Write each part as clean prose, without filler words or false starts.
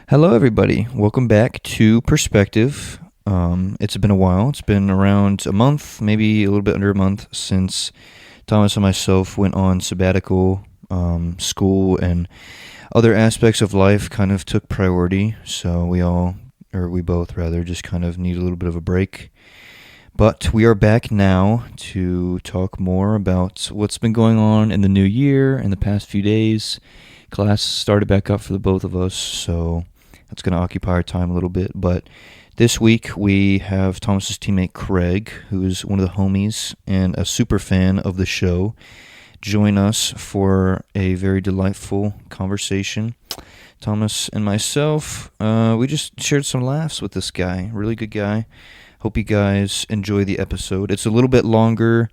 Hello, everybody. Welcome back to Perspective. It's been a while. It's been around a month, maybe a little bit under a month, since Thomas and myself went on sabbatical. School and other aspects of life kind of took priority, so we both just kind of need a little bit of a break. But we are back now to talk more about what's been going on in the new year and the past few days. Class started back up for the both of us, so that's going to occupy our time a little bit. But this week we have Thomas's teammate Kraig, who's one of the homies and a super fan of the show, join us for a very delightful conversation. Thomas and myself, we just shared some laughs with this guy. Really good guy. Hope you guys enjoy the episode. It's a little bit longer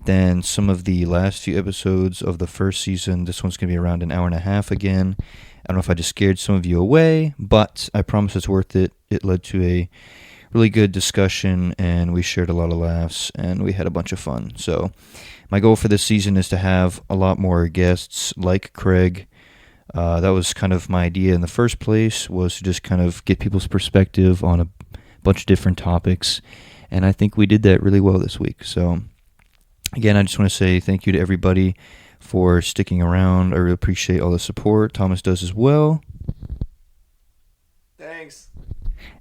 than some of the last few episodes of the first season. This one's going to be around an hour and a half again. I don't know if I just scared some of you away, but I promise it's worth it. It led to a really good discussion, and we shared a lot of laughs, and we had a bunch of fun. So my goal for this season is to have a lot more guests like Kraig. That was kind of my idea in the first place, was to just kind of get people's perspective on a bunch of different topics, and I think we did that really well this week. So again, I just want to say thank you to everybody for sticking around. I really appreciate all the support. Thomas does as well. Thanks.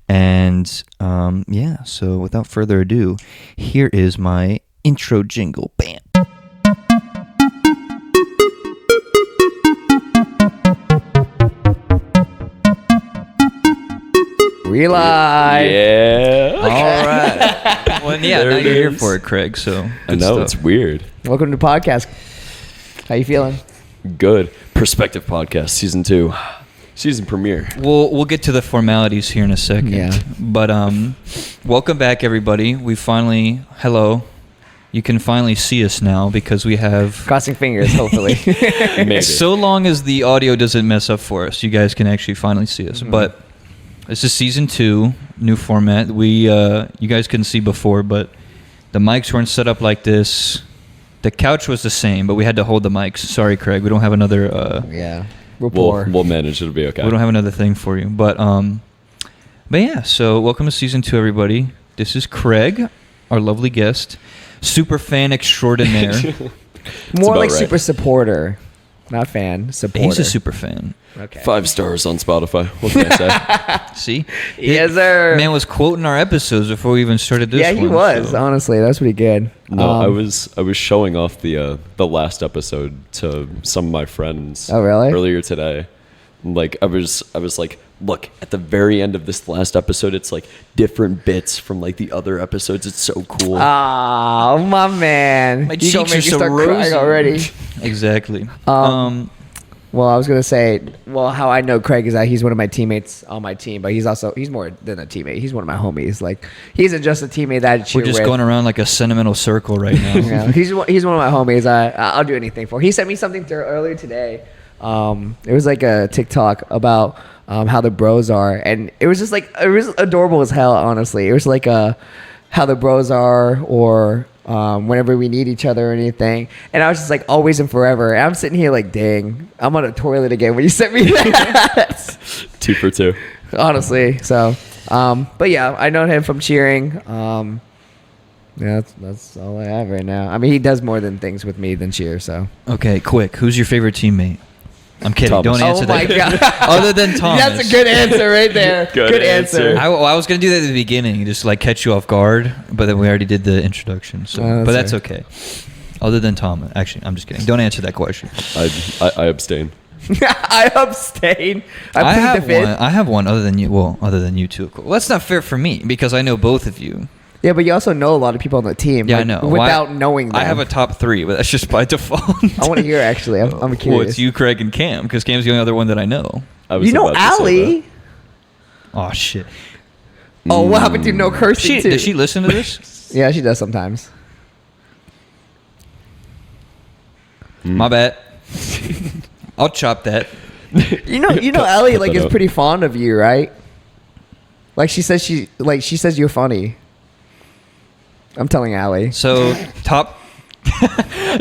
And so without further ado, here is my intro jingle. Bam. We live. Yeah. All right. Well, yeah, There now it you're here is. for it, Kraig. So I good know, stuff. it's weird. Welcome to the podcast. How you feeling? Good. Perspective Podcast, Season 2. Season premiere. We'll get to the formalities here in a second. Yeah. But welcome back, everybody. Hello. You can finally see us now because we have. Crossing fingers, hopefully. Maybe. So long as the audio doesn't mess up for us, you guys can actually finally see us. Mm-hmm. But this is Season 2, new format. You guys couldn't see before, but the mics weren't set up like this. The couch was the same, but we had to hold the mics. Sorry, Kraig. We don't have another. Yeah. We're poor. We'll manage. It'll be okay. We don't have another thing for you, but yeah. So welcome to Season 2, everybody. This is Kraig, our lovely guest, super fan extraordinaire. More about like right. super supporter. Not fan, supporter. He's a super fan. Okay. 5 stars on Spotify. What can I say? See, Yes, sir. Man was quoting our episodes before we even started this. Yeah, he one, was. so. Honestly, that's pretty good. No, I was showing off the last episode to some of my friends. Oh, really? Earlier today. Like I was like, look, at the very end of this last episode, it's like different bits from like the other episodes. It's so cool. Oh, my man. My You gonna cheeks make are me so start rosy crying already. Exactly. Well, I was going to say, how I know Kraig is that he's one of my teammates on my team, but he's more than a teammate. He's one of my homies. Like, he isn't just a teammate that I cheer We're just with. going around like a sentimental circle right now. Yeah, he's one of my homies. I'll do anything for. He sent me something earlier today. It was like a TikTok about how the bros are, and it was just like, it was adorable as hell. Honestly, it was like how the bros are, or whenever we need each other or anything. And I was just like, always and forever. And I'm sitting here like, dang, I'm on a toilet again when you sent me that. 2 for 2. Honestly, so but yeah, I know him from cheering. Yeah, that's all I have right now. I mean, he does more than things with me than cheer. So Okay, quick. Who's your favorite teammate? I'm kidding. Thomas. Don't answer Oh my that. God. Other than Thomas. That's a good answer right there. Good answer. I was going to do that at the beginning, just like catch you off guard, but then we already did the introduction. So, Oh, but that's that's okay. Other than Thomas. Actually, I'm just kidding. Don't answer that question. I abstain. I abstain. I plead have the fifth. one. I have one other than you. Well, other than you two, of course. Well, that's not fair for me because I know both of you. Yeah, but you also know a lot of people on the team. Yeah, like, I know. Without knowing them. I have a top 3, but that's just by default. I want to hear, actually. I'm curious. Well, it's you, Kraig, and Cam, because Cam's the only other one that I know. I was You know about to say Allie. that. Oh, shit. Oh, what happened to no cursing, too? Does she listen to this? Yeah, she does sometimes. My bad. I'll chop that. You know, Cut Allie like that is out. pretty fond of you, right? Like she says you're funny. I'm telling Allie. So, top...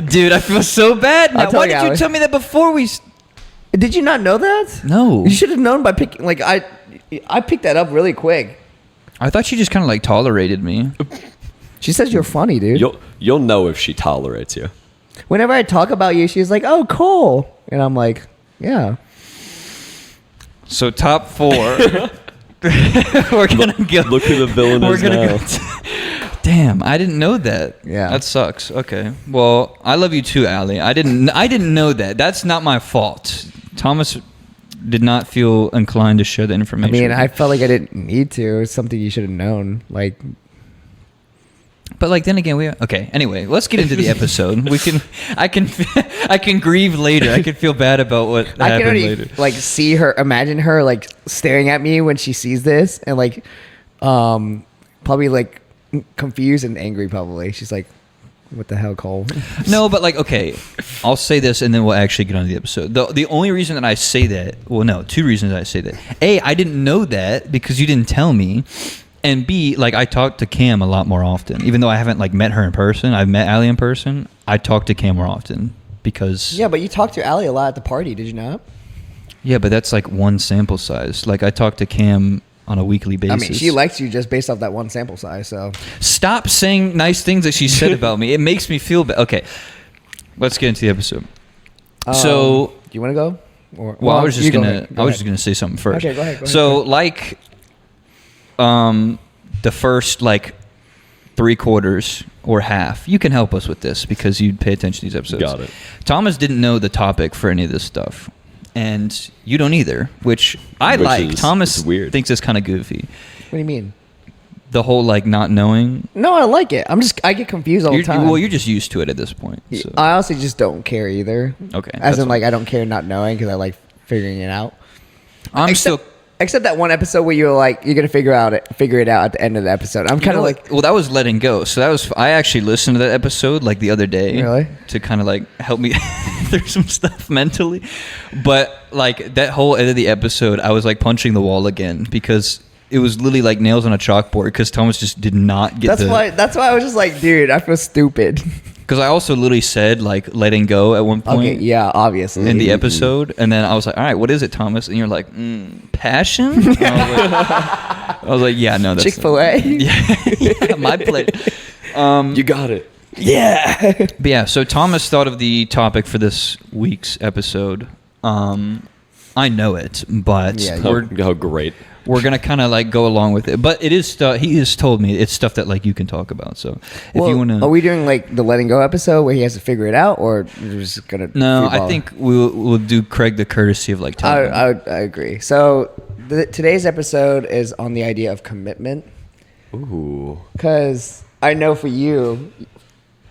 Dude, I feel so bad now. I'll tell Why you, did you Alex. tell me that before we... Did you not know that? No. You should have known by picking. Like I picked that up really quick. I thought she just kind of like tolerated me. She says you're funny, dude. You'll know if she tolerates you. Whenever I talk about you, she's like, "Oh, cool," and I'm like, "Yeah." So top 4. We're gonna go. Look who the villain We're is gonna now. go. Damn, I didn't know that. Yeah. That sucks. Okay. Well, I love you too, Allie. I didn't know that. That's not my fault. Thomas did not feel inclined to share the I information. mean, I felt like I didn't need to. It's something you should have known. Like, But like then again, okay. Anyway, let's get into the episode. I can grieve later. I can feel bad about what I can happened already later. like see her, imagine her like staring at me when she sees this, and like, probably like confused and angry. Probably she's like, "What the hell, Cole?" No, but like, okay, I'll say this and then we'll actually get on to the episode. The only reason that I say that, well, no, 2 reasons I say that. A, I didn't know that because you didn't tell me. And B, like, I talk to Cam a lot more often. Even though I haven't, like, met her in person. I've met Allie in person. I talk to Cam more often because... Yeah, but you talked to Allie a lot at the party, did you not? Yeah, but that's, like, one sample size. Like, I talk to Cam on a weekly basis. I mean, she likes you just based off that one sample size, so... Stop saying nice things that she said about me. It makes me feel bad. Okay, let's get into the episode. So... Do you want to go? Or, Well, I was just you go gonna. ahead. Go I was ahead. just gonna say something first. Okay, go ahead. So, like, the first like 3/4 or half. You can help us with this because you pay attention to these episodes. Got it. Thomas didn't know the topic for any of this stuff, and you don't either, which I Which like. is- Thomas is weird. thinks it's kind of goofy. What do you mean? The whole like not knowing. No, I like it. I get confused all the time. Well, you're just used to it at this point. So. I honestly just don't care either. Okay, As that's in, fine. like, I don't care not knowing because I like figuring it out. Except Except that one episode where you're like, you're gonna figure it out at the end of the episode. I'm kind of like, well, that was letting go. So that was, I actually listened to that episode like the other day. Really? To kind of like help me through some stuff mentally. But like that whole end of the episode, I was like punching the wall again because it was literally like nails on a chalkboard because Thomas just did not get that's why I was just like, dude, I feel stupid. Because I also literally said like letting go at one point. Okay, yeah, obviously. In the episode, and then I was like, "All right, what is it, Thomas?" And you're like, "Passion." I was like, "Yeah, no, that's Chick-fil-A. yeah, my plate." You got it. Yeah. But yeah, so Thomas thought of the topic for this week's episode. I know it, but Yeah, How great. we're gonna kind of like go along with it. But it is stuff. He has told me it's stuff that like you can talk about. So if you want to, Are we doing like the letting go episode where he has to figure it out, or we're just gonna? no, free I ball? think we'll do Kraig the courtesy of like telling him. I agree. So today's episode is on the idea of commitment, Ooh. because I know for you.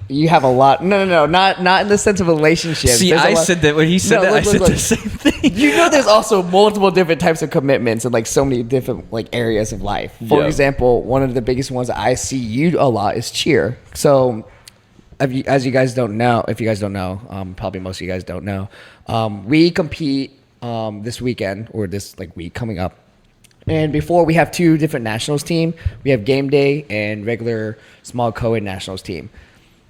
You have a lot. No, not in the sense of a relationship. See, There's a I lot- said that when he said No, that. look, I said look. the same thing. You know, there's also multiple different types of commitments and like so many different like areas of life. For Yeah. example, one of the biggest ones that I see you a lot is cheer. So, as you guys don't know, if you guys don't know, probably most of you guys don't know, we compete this weekend or this like week coming up. And before we have 2 different nationals team. We have game day and regular small co-ed nationals team.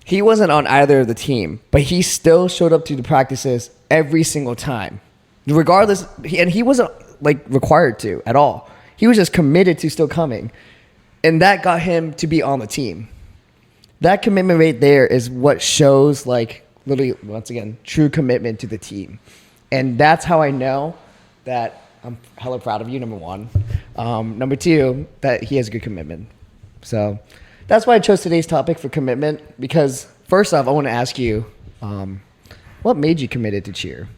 He wasn't on either of the team, but he still showed up to the practices every single time. Regardless, he wasn't like required to at all. He was just committed to still coming. And that got him to be on the team. That commitment right there is what shows like literally, once again, true commitment to the team. And that's how I know that I'm hella proud of you, number 1. Number 2, that he has good commitment. So that's why I chose today's topic for commitment, because first off, I want to ask you, what made you committed to cheer?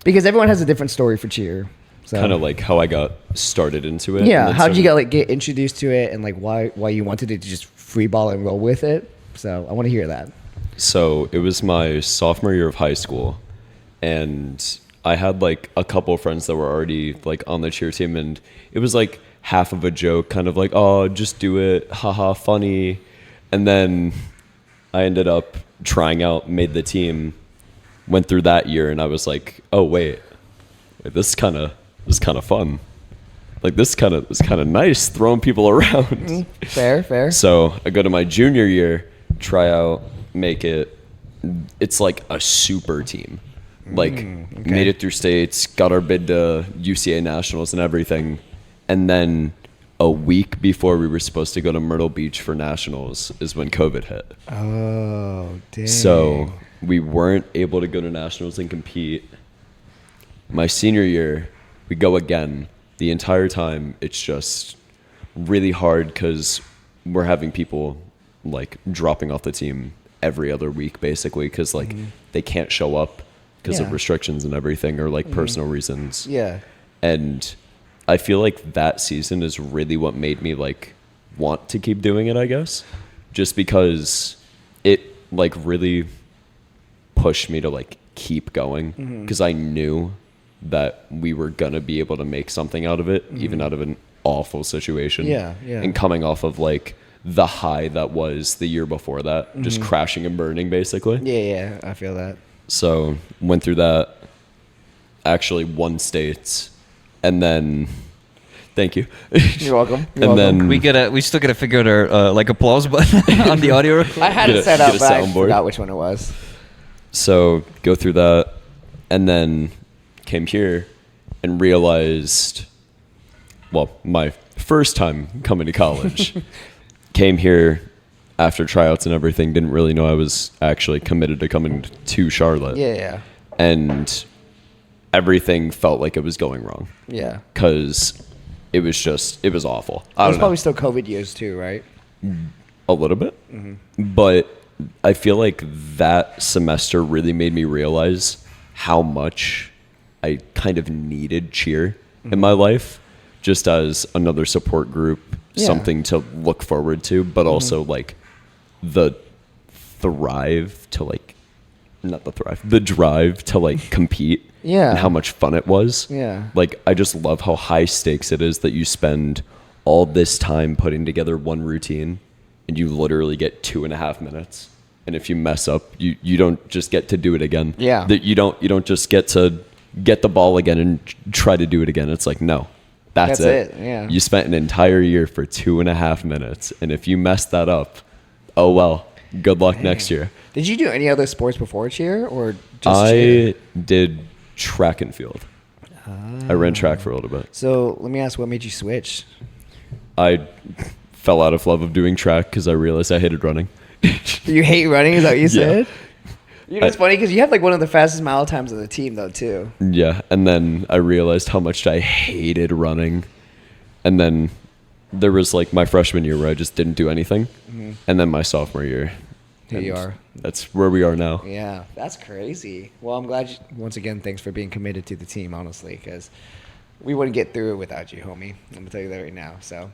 Because everyone has a different story for cheer. So. Kind of like how I got started into it. Yeah, and how then did you get introduced to it, and like why you wanted to just free ball and roll with it? So I want to hear that. So it was my sophomore year of high school, and I had like a couple of friends that were already like on the cheer team, and it was like half of a joke, kind of like, oh, just do it, haha, funny. And then I ended up trying out, made the team, went through that year, and I was like, oh wait, this is kind of fun. Like this is kind of nice, throwing people around. Fair. So I go to my junior year, try out, make it. It's like a super team. Like made it through states, got our bid to UCA nationals and everything, And then a week before we were supposed to go to Myrtle Beach for nationals is when COVID hit. Oh, dang. So we weren't able to go to nationals and compete. My senior year, we go again. The entire time, it's just really hard because we're having people like dropping off the team every other week, basically, because like they can't show up because of restrictions and everything, or like personal reasons. Yeah. And I feel like that season is really what made me like want to keep doing it, I guess, just because it like really pushed me to like keep going, because I knew that we were gonna be able to make something out of it, even out of an awful situation. Yeah. And coming off of like the high that was the year before that, just crashing and burning, basically. Yeah, I feel that. So went through that, actually won states, and then thank you. You're welcome. And then We still gotta figure out our like applause button on the audio. I had Get it a- set up, get a but I soundboard. forgot which one it was. So go through that, and then came here and realized, well, my first time coming to college, came here after tryouts and everything, didn't really know I was actually committed to coming to Charlotte. Yeah. And everything felt like it was going wrong Yeah. because it was awful. It I was don't know. probably still COVID years too, right? A little bit, but I feel like that semester really made me realize how much I kind of needed cheer in my life, just as another support group, Yeah. something to look forward to, but also like the thrive to like, not the thrive, the drive to like compete. Yeah. And how much fun it was. Yeah. Like, I just love how high stakes it is that you spend all this time putting together one routine and you literally get 2.5 minutes. And if you mess up, you don't just get to do it again. Yeah. That you don't just get to get the ball again and try to do it again. It's like, no, that's it. Yeah. You spent an entire year for 2.5 minutes. And if you mess that up, oh well, good luck next year. Did you do any other sports before cheer or just cheer? I did track and field. I ran track for a little bit. So let me ask, what made you switch? I fell out of love of doing track because I realized I hated running. You hate running? Is that what you Yeah. said? You know, it's funny because you have like one of the fastest mile times of the team, though, too. Yeah, and then I realized how much I hated running. And then there was like my freshman year where I just didn't do anything. And then my sophomore year. Here you And are. That's where we are now. Yeah, that's crazy. Well, I'm glad. Once again, thanks for being committed to the team, honestly, because we wouldn't get through it without you, homie. I'm gonna tell you that right now. So,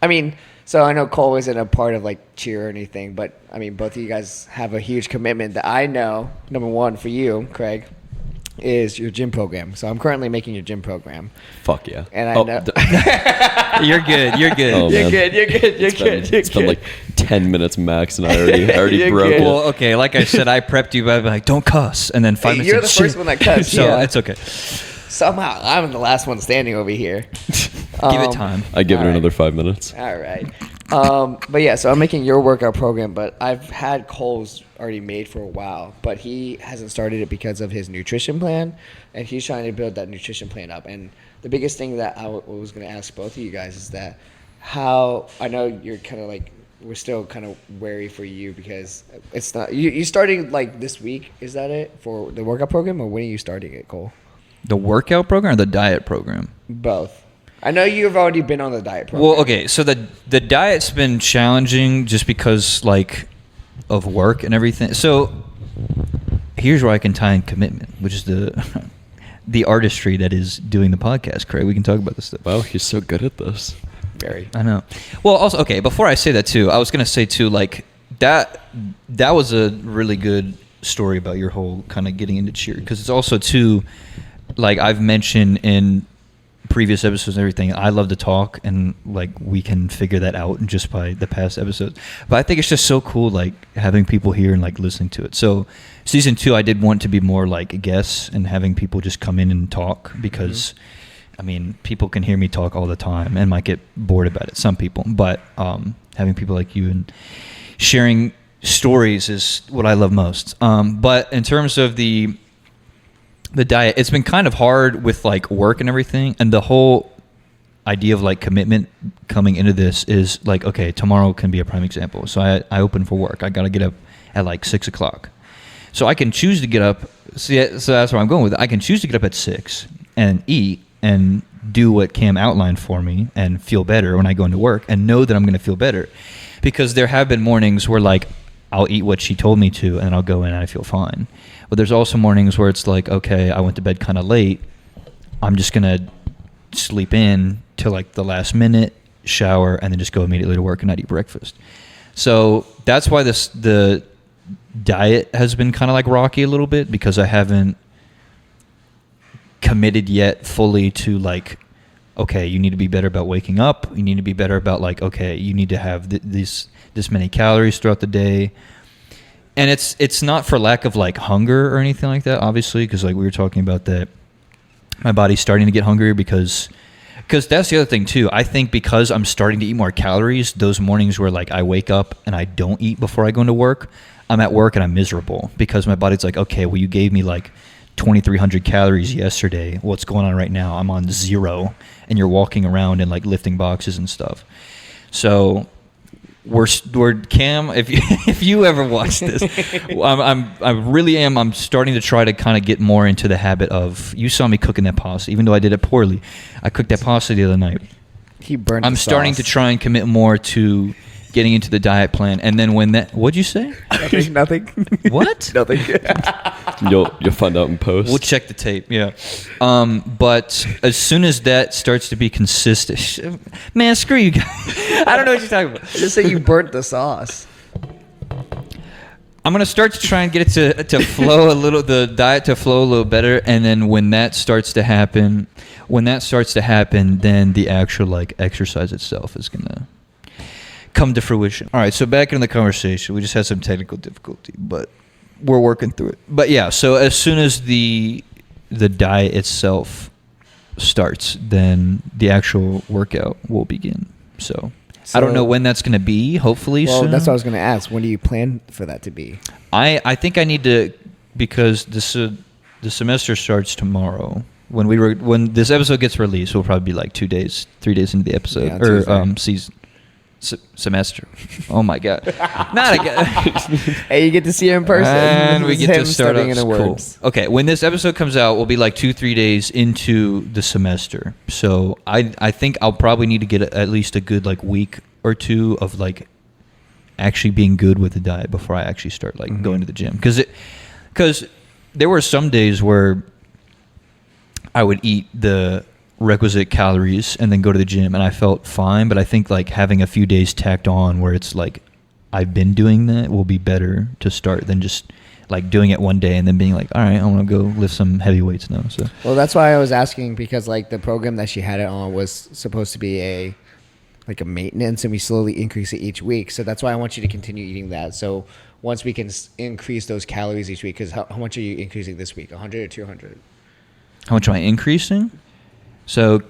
I mean, so I know Cole isn't a part of like cheer or anything, but I mean, both of you guys have a huge commitment that I know. Number one for you, Kraig, is your gym program. So I'm currently making your gym program, Fuck yeah. and I Oh, know. You're good. You're good. Oh, You're man. good. You're good. You're It's been, good. You're it's been good. like 10 minutes max, and I already You're broke good. it. Well, okay. Like I said, I prepped you by like, don't cuss, and then 5 minutes. You're in, the first shit. one that cussed, so yeah. it's okay. Somehow I'm the last one standing over here. Give it time. I give it All right. another 5 minutes. All right. But yeah, so I'm making your workout program, but I've had Cole's already made for a while, but he hasn't started it because of his nutrition plan, and he's trying to build that nutrition plan up. And the biggest thing that I was going to ask both of you guys is that how I know you're kind of like, we're still kind of wary for you because it's not, you starting like this week, is that it for the workout program, or when are you starting it, Cole? The workout program or the diet program? Both. I know you've already been on the diet program. Well, okay. So the diet's been challenging just because like of work and everything. So here's where I can tie in commitment, which is the the artistry that is doing the podcast. Craig, we can talk about this stuff. Wow, he's so good at this. Very. I know. Well, also, okay, before I say that too, I was gonna say too, like that was a really good story about your whole kind of getting into cheer, because it's also too, like I've mentioned in previous episodes and everything, I love to talk, and like we can figure that out just by the past episodes. But I think it's just so cool, like having people here and like listening to it. So season 2, I did want to be more like guests and having people just come in and talk, because I mean, people can hear me talk all the time and might get bored about it, some people, but having people like you and sharing stories is what I love most. But in terms of the diet, it's been kind of hard with like work and everything, and the whole idea of like commitment coming into this is like, okay, tomorrow can be a prime example. So I open for work. I got to get up at like 6 o'clock. So I can choose to get up. So that's where I'm going with it. I can choose to get up at 6 and eat and do what Cam outlined for me and feel better when I go into work and know that I'm going to feel better. Because there have been mornings where like I'll eat what she told me to and I'll go in and I feel fine. But there's also mornings where it's like, okay, I went to bed kind of late. I'm just going to sleep in till like the last minute, shower, and then just go immediately to work and not eat breakfast. So that's why the diet has been kind of like rocky a little bit, because I haven't committed yet fully to like, okay, you need to be better about waking up. You need to be better about like, okay, you need to have this many calories throughout the day. And it's not for lack of like hunger or anything like that, obviously, because like we were talking about that my body's starting to get hungrier because that's the other thing too. I think because I'm starting to eat more calories, those mornings where like I wake up and I don't eat before I go into work, I'm at work and I'm miserable because my body's like, okay, well you gave me like 2,300 calories yesterday. What's going on right now? I'm on 0, and you're walking around and like lifting boxes and stuff. So we're Cam. If you ever watch this, I'm starting to try to kind of get more into the habit of. You saw me cooking that pasta, even though I did it poorly. I cooked that pasta the other night. He burned. I'm starting to try and commit more to getting into the diet plan, and then when that, what'd you say? Nothing. What? Nothing. You'll find out in post. We'll check the tape. Yeah. But as soon as that starts to be consistent, man, screw you guys. I don't know what you're talking about. Just say you burnt the sauce. I'm gonna start to try and get it to flow a little, the diet to flow a little better, and then when that starts to happen, then the actual like exercise itself is gonna come to fruition. All right, so back in the conversation, we just had some technical difficulty, but we're working through it. But yeah, so as soon as the diet itself starts, then the actual workout will begin. So I don't know when that's going to be. Hopefully soon. That's what I was going to ask. When do you plan for that to be? I think I need to, because the semester starts tomorrow. When this episode gets released, we'll probably be like 3 days into the episode, or season. Semester. Oh my god. Not again. Hey, you get to see him in person. And we get to start up. Cool. Okay, when this episode comes out, we'll be like 2-3 days into the semester. So I think I'll probably need to get at least a good like week or two of like actually being good with the diet before I actually start like going to the gym. Because there were some days where I would eat the requisite calories and then go to the gym and I felt fine, but I think like having a few days tacked on where it's like I've been doing that will be better to start than just like doing it one day and then being like, all right, I want to go lift some heavy weights now. So well, that's why I was asking, because like the program that she had it on was supposed to be a maintenance, and we slowly increase it each week. So that's why I want you to continue eating that. So once we can increase those calories each week, because how much are you increasing this week? 100 or 200? How much am I increasing? So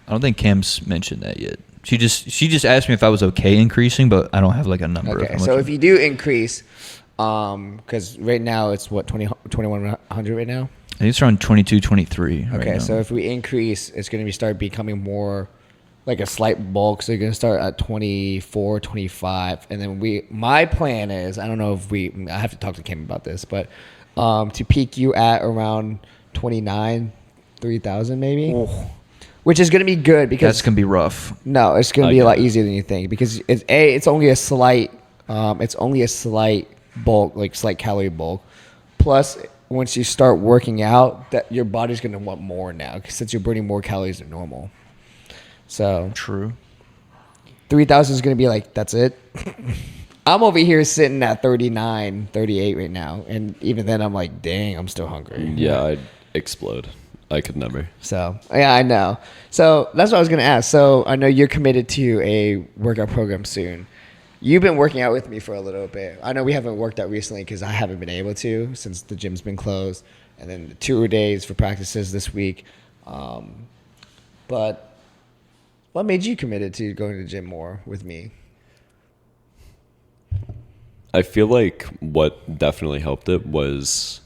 I don't think Cam's mentioned that yet. She just asked me if I was okay increasing, but I don't have like a number. Okay, so if you do increase, because right now it's what, 2,100 right now? I think it's around 22, 23 right Okay, now. so if we increase, it's going to start becoming more like a slight bulk. So you're going to start at 24, 25. And then my plan is, I don't know if I have to talk to Kim about this, but to peak you at around 29, 3,000 maybe. Oh. Which is going to be good, because that's going to be rough. No, it's going to be a lot easier than you think, because it's only a slight bulk, like slight calorie bulk. Plus, once you start working out, that your body's going to want more now, since you're burning more calories than normal. So true. 3,000 is going to be like, that's it. I'm over here sitting at 39, 38 right now, and even then I'm like, dang, I'm still hungry. Yeah, I'd explode. I could never. So, yeah, I know. So, that's what I was going to ask. So, I know you're committed to a workout program soon. You've been working out with me for a little bit. I know we haven't worked out recently because I haven't been able to, since the gym's been closed. And then the 2 days for practices this week. But what made you committed to going to the gym more with me? I feel like what definitely helped it was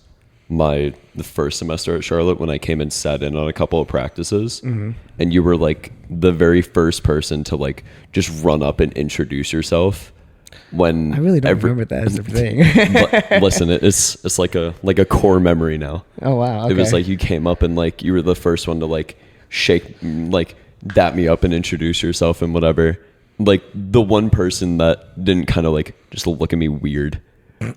the first semester at Charlotte when I came and sat in on a couple of practices, and you were like the very first person to like just run up and introduce yourself. When I really don't remember that as the thing. Listen, it's like a core memory now. Oh wow! Okay. It was like you came up and like you were the first one to like shake, like dap me up and introduce yourself and whatever. Like the one person that didn't kind of like just look at me weird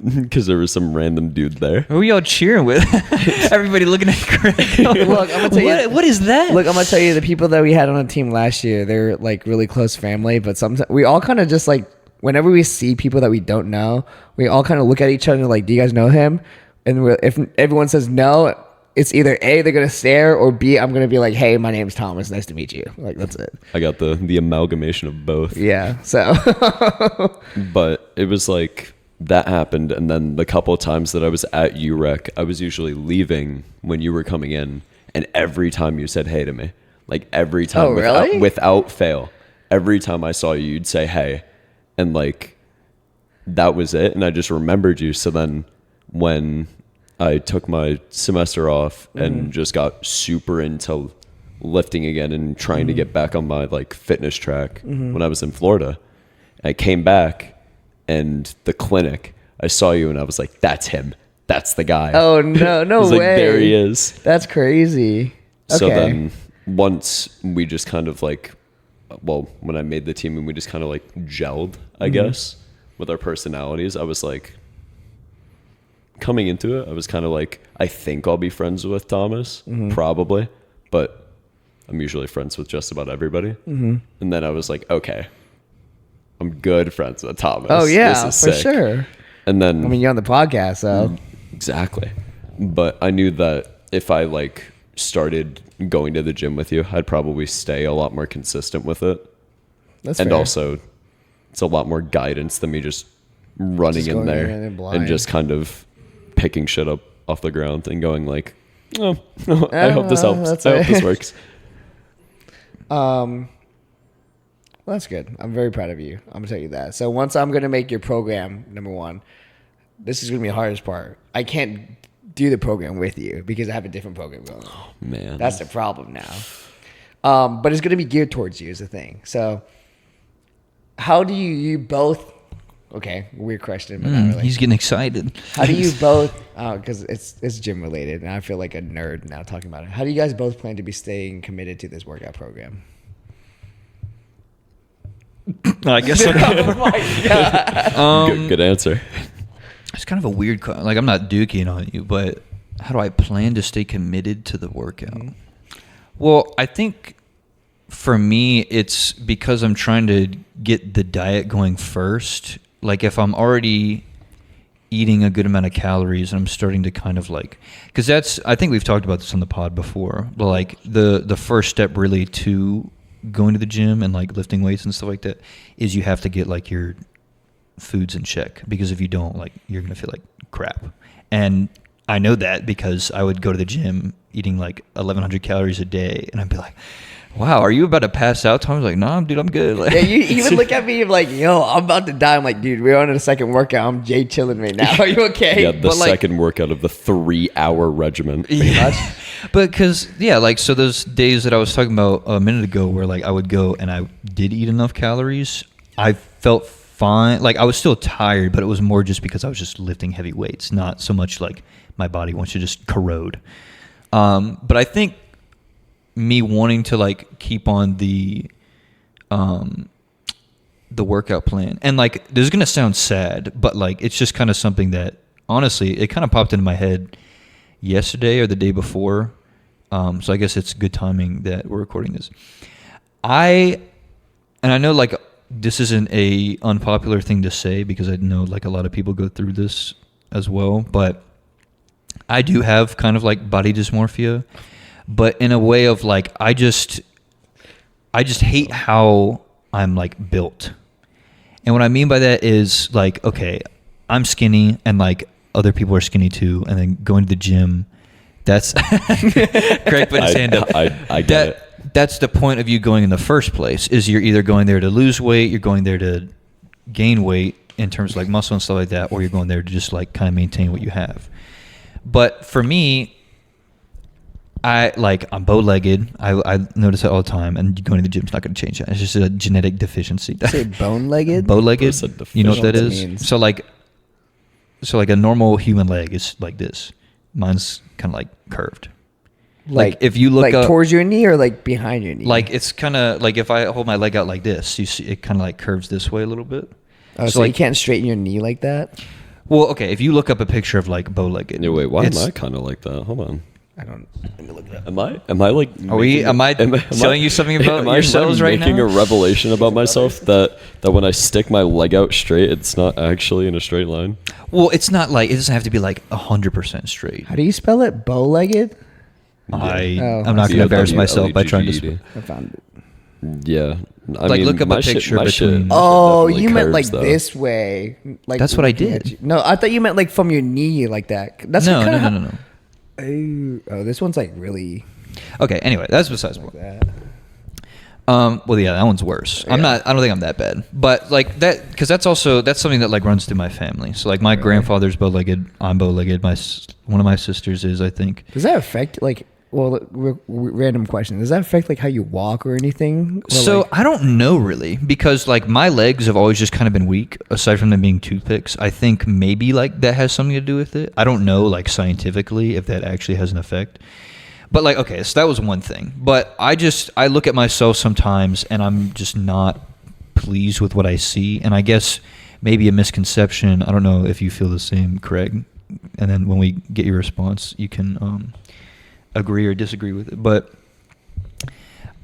because there was some random dude there. Who are y'all cheering with? Everybody looking at Kraig. Look, I'm gonna tell you. What is that? Look, I'm gonna tell you, the people that we had on the team last year, they're like really close family. But sometimes we all kind of just like, whenever we see people that we don't know, we all kind of look at each other and like, "Do you guys know him?" And if everyone says no, it's either A, they're gonna stare, or B, I'm gonna be like, "Hey, my name's Thomas. Nice to meet you." Like that's it. I got the amalgamation of both. Yeah. So. But it was like that happened, and then the couple of times that I was at UREC, I was usually leaving when you were coming in, and every time you said hey to me, like every time, Oh, really? without fail, every time I saw you, you'd say hey, and like that was it, and I just remembered you. So then when I took my semester off and just got super into lifting again and trying to get back on my like fitness track when I was in Florida, I came back. And the clinic, I saw you and I was like, that's him. That's the guy. Oh, no I was way. like, there he is. That's crazy. Okay. So then once we just kind of like, well, when I made the team and we just kind of like gelled, I guess, with our personalities, I was like, coming into it, I was kind of like, I think I'll be friends with Thomas, probably. But I'm usually friends with just about everybody. And then I was like, okay. I'm good friends with Thomas. Oh yeah, this for is sick. sure. And then I mean, you're on the podcast, so exactly. But I knew that if I like started going to the gym with you, I'd probably stay a lot more consistent with it. that's And fair. also, it's a lot more guidance than me just running Just in going there in and blind. just kind of picking shit up off the ground and going like, oh, I hope this helps. that's I hope it. this works. Well, that's good. I'm very proud of you. I'm gonna tell you that. So once I'm gonna make your program, number one, this is gonna be the hardest part. I can't do the program with you because I have a different program going on. Man. That's the problem now. But it's gonna be geared towards you is the thing. So how do you both? Okay, weird question, but not really. He's getting excited. How do you both? Because it's gym related, and I feel like a nerd now talking about it. How do you guys both plan to be staying committed to this workout program? I guess. Oh my god! Good answer. It's kind of a weird. Like I'm not duking on you, but how do I plan to stay committed to the workout? Well, I think for me, it's because I'm trying to get the diet going first. Like if I'm already eating a good amount of calories and I'm starting to kind of like, because that's, I think we've talked about this on the pod before, but like the first step really to going to the gym and like lifting weights and stuff like that is you have to get like your foods in check, because if you don't, like you're going to feel like crap. And I know that because I would go to the gym eating like 1,100 calories a day and I'd be like, wow, are you about to pass out? Tom's like, nah, dude, I'm good. Like, Yeah, you would look at me like, yo, I'm about to die. I'm like, dude, we're on a second workout. I'm Jay chilling right now. Are you okay? Yeah, the But, like- second workout of the 3-hour regimen. yeah. But because, yeah, like, so those days that I was talking about a minute ago where, like, I would go and I did eat enough calories, I felt fine. Like, I was still tired, but it was more just because I was just lifting heavy weights, not so much like my body wants to just corrode. But I think me wanting to, like, keep on the workout plan, and, like, this is going to sound sad, but, like, it's just kind of something that, honestly, it kind of popped into my head yesterday or the day before. So I guess it's good timing that we're recording this. And I know like this isn't a unpopular thing to say because I know like a lot of people go through this as well, but I do have kind of like body dysmorphia, but in a way of like, I just hate how I'm like built. And what I mean by that is like, okay, I'm skinny and like other people are skinny too, and then going to the gym, that's Kraig put his hand up. I get it. That's the point of you going in the first place, is you're either going there to lose weight, you're going there to gain weight in terms of like muscle and stuff like that, or you're going there to just like kind of maintain what you have. But for me, I'm bow-legged. I notice it all the time, and going to the gym's not going to change that. It's just a genetic deficiency. Say bone-legged? Bow-legged. You know what that is? Means. So like a normal human leg is like this. Mine's kind of like curved. Like if you look up towards your knee or like behind your knee. like it's kind of like if I hold my leg out like this, you see it kind of like curves this way a little bit. Oh, so like, you can't straighten your knee like that? Well, okay. If you look up a picture of like bow-legged. No, wait. Why am I kind of like that? Hold on. I don't. Let me look it up. Am I like? Am I telling you something about yourselves right now? Making a revelation about myself that when I stick my leg out straight, it's not actually in a straight line. Well, it's not like it doesn't have to be like 100% straight. How do you spell it? Bow-legged? I'm not going to embarrass myself by trying to. I found it. Yeah, look up a picture between. Oh, you meant like this way. Like that's what I did. No, I thought you meant like from your knee like that. That's no. Oh, this one's like really. Okay. Anyway, that's besides the like point. that. Well, yeah, that one's worse. Yeah. I don't think I'm that bad, but like that because that's something that like runs through my family. So like my grandfather's bow-legged. I'm bow-legged. One of my sisters is, I think. Does that affect like? Well, random question. Does that affect like how you walk or anything? Or So like, I don't know really because like my legs have always just kind of been weak aside from them being toothpicks. I think maybe like that has something to do with it. I don't know like scientifically if that actually has an effect. But like, okay, so that was one thing. But I look at myself sometimes and I'm just not pleased with what I see. And I guess maybe a misconception. I don't know if you feel the same, Kraig. And then when we get your response, you can agree or disagree with it. But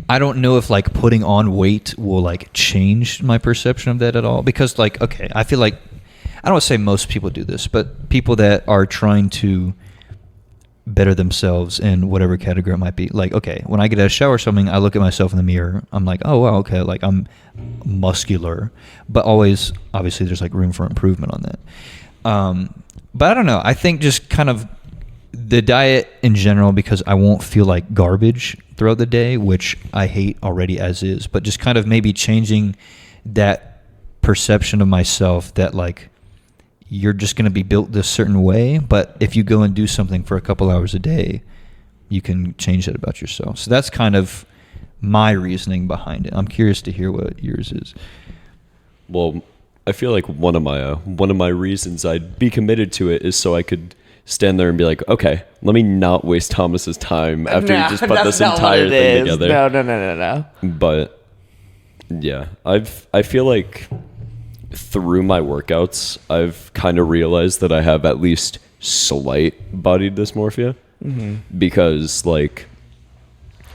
I don't know if like putting on weight will like change my perception of that at all. Because like, okay, I feel like, I don't want to say most people do this, but people that are trying to better themselves in whatever category it might be. Like, okay, when I get out of the shower or something, I look at myself in the mirror. I'm like, oh, wow, okay, like I'm muscular. But always, obviously, there's like room for improvement on that. But I don't know. I think just kind of the diet in general, because I won't feel like garbage throughout the day, which I hate already as is, but just kind of maybe changing that perception of myself that like you're just going to be built this certain way, but if you go and do something for a couple hours a day, you can change that about yourself. So that's kind of my reasoning behind it. I'm curious to hear what yours is. Well, I feel like one of my reasons I'd be committed to it is so I could stand there and be like, okay, let me not waste Thomas's time after he just put this entire thing together. No. But yeah, I feel like through my workouts, I've kind of realized that I have at least slight body dysmorphia. Mm-hmm. Because like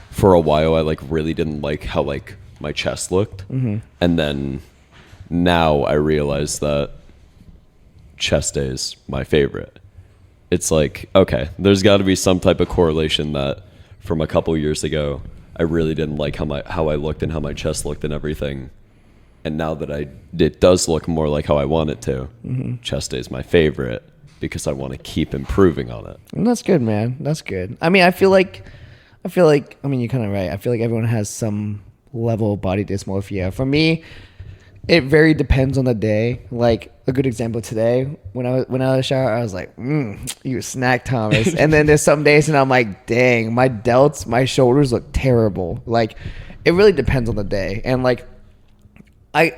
for a while I like really didn't like how like my chest looked. Mm-hmm. And then now I realize that chest day is my favorite. It's like, okay, there's got to be some type of correlation that from a couple years ago, I really didn't like how I looked and how my chest looked and everything. And now that it does look more like how I want it to, mm-hmm. chest day is my favorite because I want to keep improving on it. And that's good, man. That's good. I mean, I feel like, I mean, you're kind of right. I feel like everyone has some level of body dysmorphia. For me, it very depends on the day. Like a good example today, when I was in the shower, I was like, you a snack, Thomas. And then there's some days and I'm like, dang, my delts, my shoulders look terrible. Like it really depends on the day. And like, I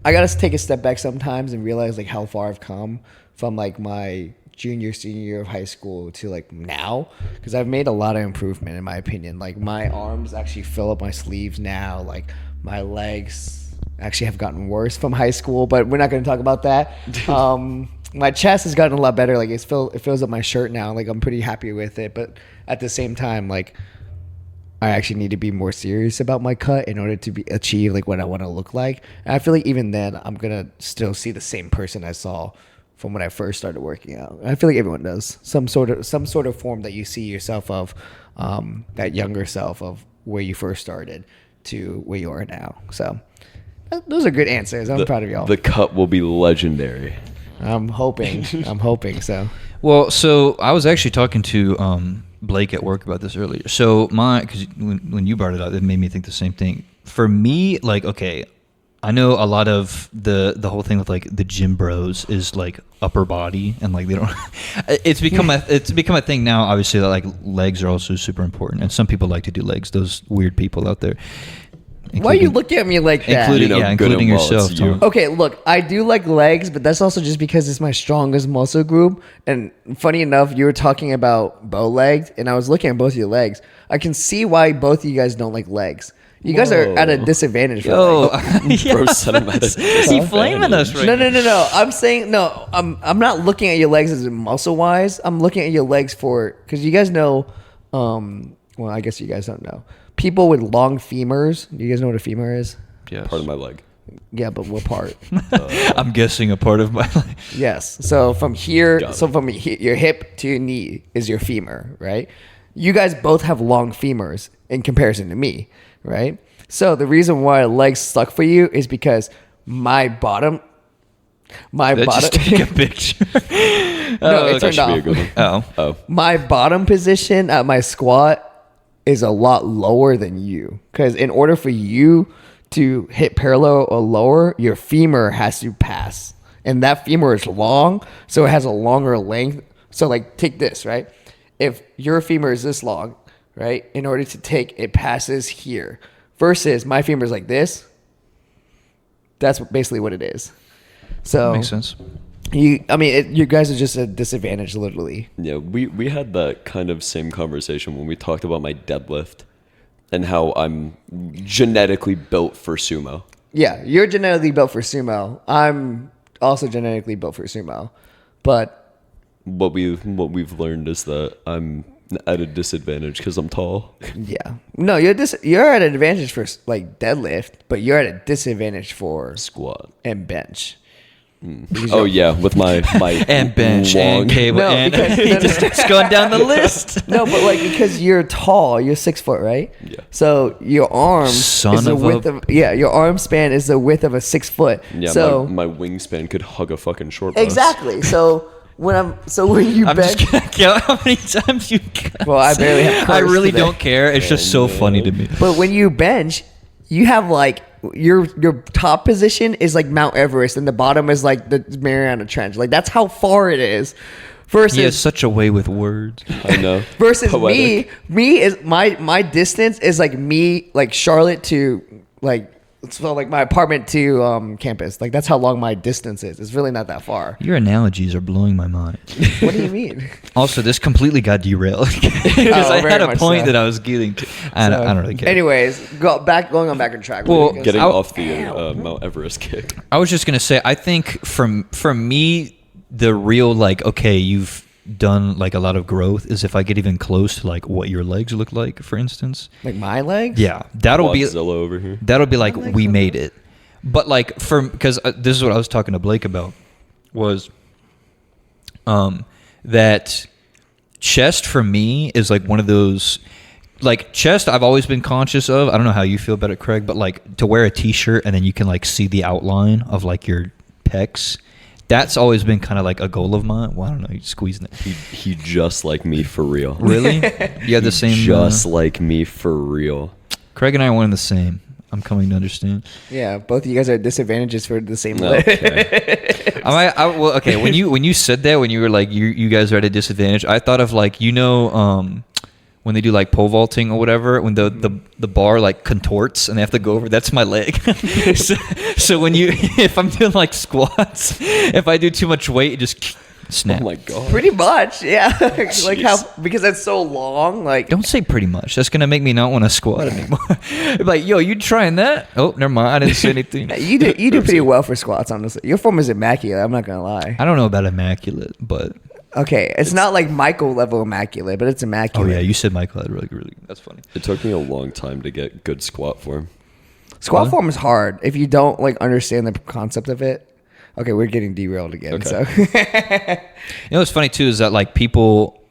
gotta take a step back sometimes and realize like how far I've come from like my senior year of high school to like now, because I've made a lot of improvement in my opinion. Like my arms actually fill up my sleeves now. Like my legs actually have gotten worse from high school, but we're not going to talk about that. My chest has gotten a lot better. Like it fills up my shirt now. Like I'm pretty happy with it, but at the same time, like I actually need to be more serious about my cut in order to achieve like what I want to look like. And I feel like even then I'm going to still see the same person I saw from when I first started working out. And I feel like everyone does some sort of form that you see yourself of, that younger self of where you first started to where you are now. So those are good answers. I'm proud of y'all. The cut will be legendary. I'm hoping so. Well, so I was actually talking to Blake at work about this earlier. So because when you brought it up, it made me think the same thing. For me, like, okay, I know a lot of the whole thing with like the gym bros is like upper body and like they don't. It's become a thing now. Obviously, that like legs are also super important, and some people like to do legs. Those weird people out there. Why are you looking at me like that? Including, You know, good including and well, yourself, it's you. Tom. Okay, look, I do like legs, but that's also just because it's my strongest muscle group. And funny enough, you were talking about bow legged, and I was looking at both your legs. I can see why both of you guys don't like legs. You guys are at a disadvantage for legs. Bro said I'm at a Is he flaming us right No, now? no. I'm saying no. I'm not looking at your legs as muscle wise. I'm looking at your legs for because you guys know. Well, I guess you guys don't know. People with long femurs. Do you guys know what a femur is? Yes. Part of my leg. Yeah, but what part? I'm guessing a part of my life. Yes. So from here, Got it. your hip to your knee is your femur, right? You guys both have long femurs in comparison to me, right? So the reason why legs suck for you is because my bottom. Just take a picture. No, it turned That should be a off. good one. Oh. My bottom position at my squat is a lot lower than you because in order for you to hit parallel or lower, your femur has to pass, and that femur is long, so it has a longer length. So like take this, right? If your femur is this long, right, in order to take, it passes here versus my femur is like this. That's basically what it is. So Makes sense. you guys are just a disadvantage, literally. Yeah, we had that kind of same conversation when we talked about my deadlift and how I'm genetically built for sumo. Yeah, you're genetically built for sumo. I'm also genetically built for sumo, but What we've learned is that I'm at a disadvantage because I'm tall. yeah, no, you're at an advantage for like deadlift, but you're at a disadvantage for Squat. and bench. Oh yeah, with my And bench long, and cable No, and because- he just keeps going down the list. No, but like because you're tall, you're 6 foot, right? Yeah. So your arm Son is the of width a- of your arm span is the width of a 6 foot. Yeah, So my wingspan could hug a fucking short bus. exactly. So when you I'm bench, just gonna count how many times you cut. well, I barely have. I curves really today. don't care. It's just so funny to me. But when you bench, you have like your top position is like Mount Everest, and the bottom is like the Mariana Trench. Like that's how far it is. Versus He has such a way with words. I know. versus Poetic. me is my distance is like me like Charlotte to like so like my apartment to campus. Like that's how long my distance is. It's really not that far. Your analogies are blowing my mind. What do you mean? Also, this completely got derailed because Oh, I very had a much point so. that I was getting to. I don't really care. Anyways, going on back on track. Well, Getting I'll- off the Mount Everest kick. I was just gonna say, I think from me, the real like, okay, you've done like a lot of growth is if I get even close to like what your legs look like, for instance. like my legs. Yeah, that'll be Godzilla over here. like legs we look made it. But like because this is what I was talking to Blake about was that chest for me is like one of those like chest I've always been conscious of. I don't know how you feel about it, Craig, but like to wear a t-shirt and then you can like see the outline of like your pecs. That's always been kind of like a goal of mine. Well, I don't know, you're squeezing it. He just like me for real. Really? You have the same Just like me for real. Craig and I are one and the same. I'm coming to understand. Yeah, both of you guys are disadvantages for the same No, leg. okay. Well, okay. When you said that, when you were like you guys are at a disadvantage, I thought of like when they do like pole vaulting or whatever, when the bar like contorts and they have to go over. That's my leg. so when if I'm doing like squats, if I do too much weight, it just snap. Oh my god. Pretty much, yeah. Like how Jeez. because it's so long. Like Don't say pretty much. That's gonna make me not want to squat anymore. Like, yo, you trying that? Oh, never mind. I didn't say anything. you do pretty well for squats, honestly. Your form is immaculate. I'm not gonna lie. I don't know about immaculate, but Okay, it's not like Michael level immaculate, but it's oh immaculate. yeah, you said Michael had really. That's funny. It took me a long time to get good squat form. Squat What? form is hard if you don't like understand the concept of it. Okay, we're getting derailed again. Okay. So You know what's funny too is that like people,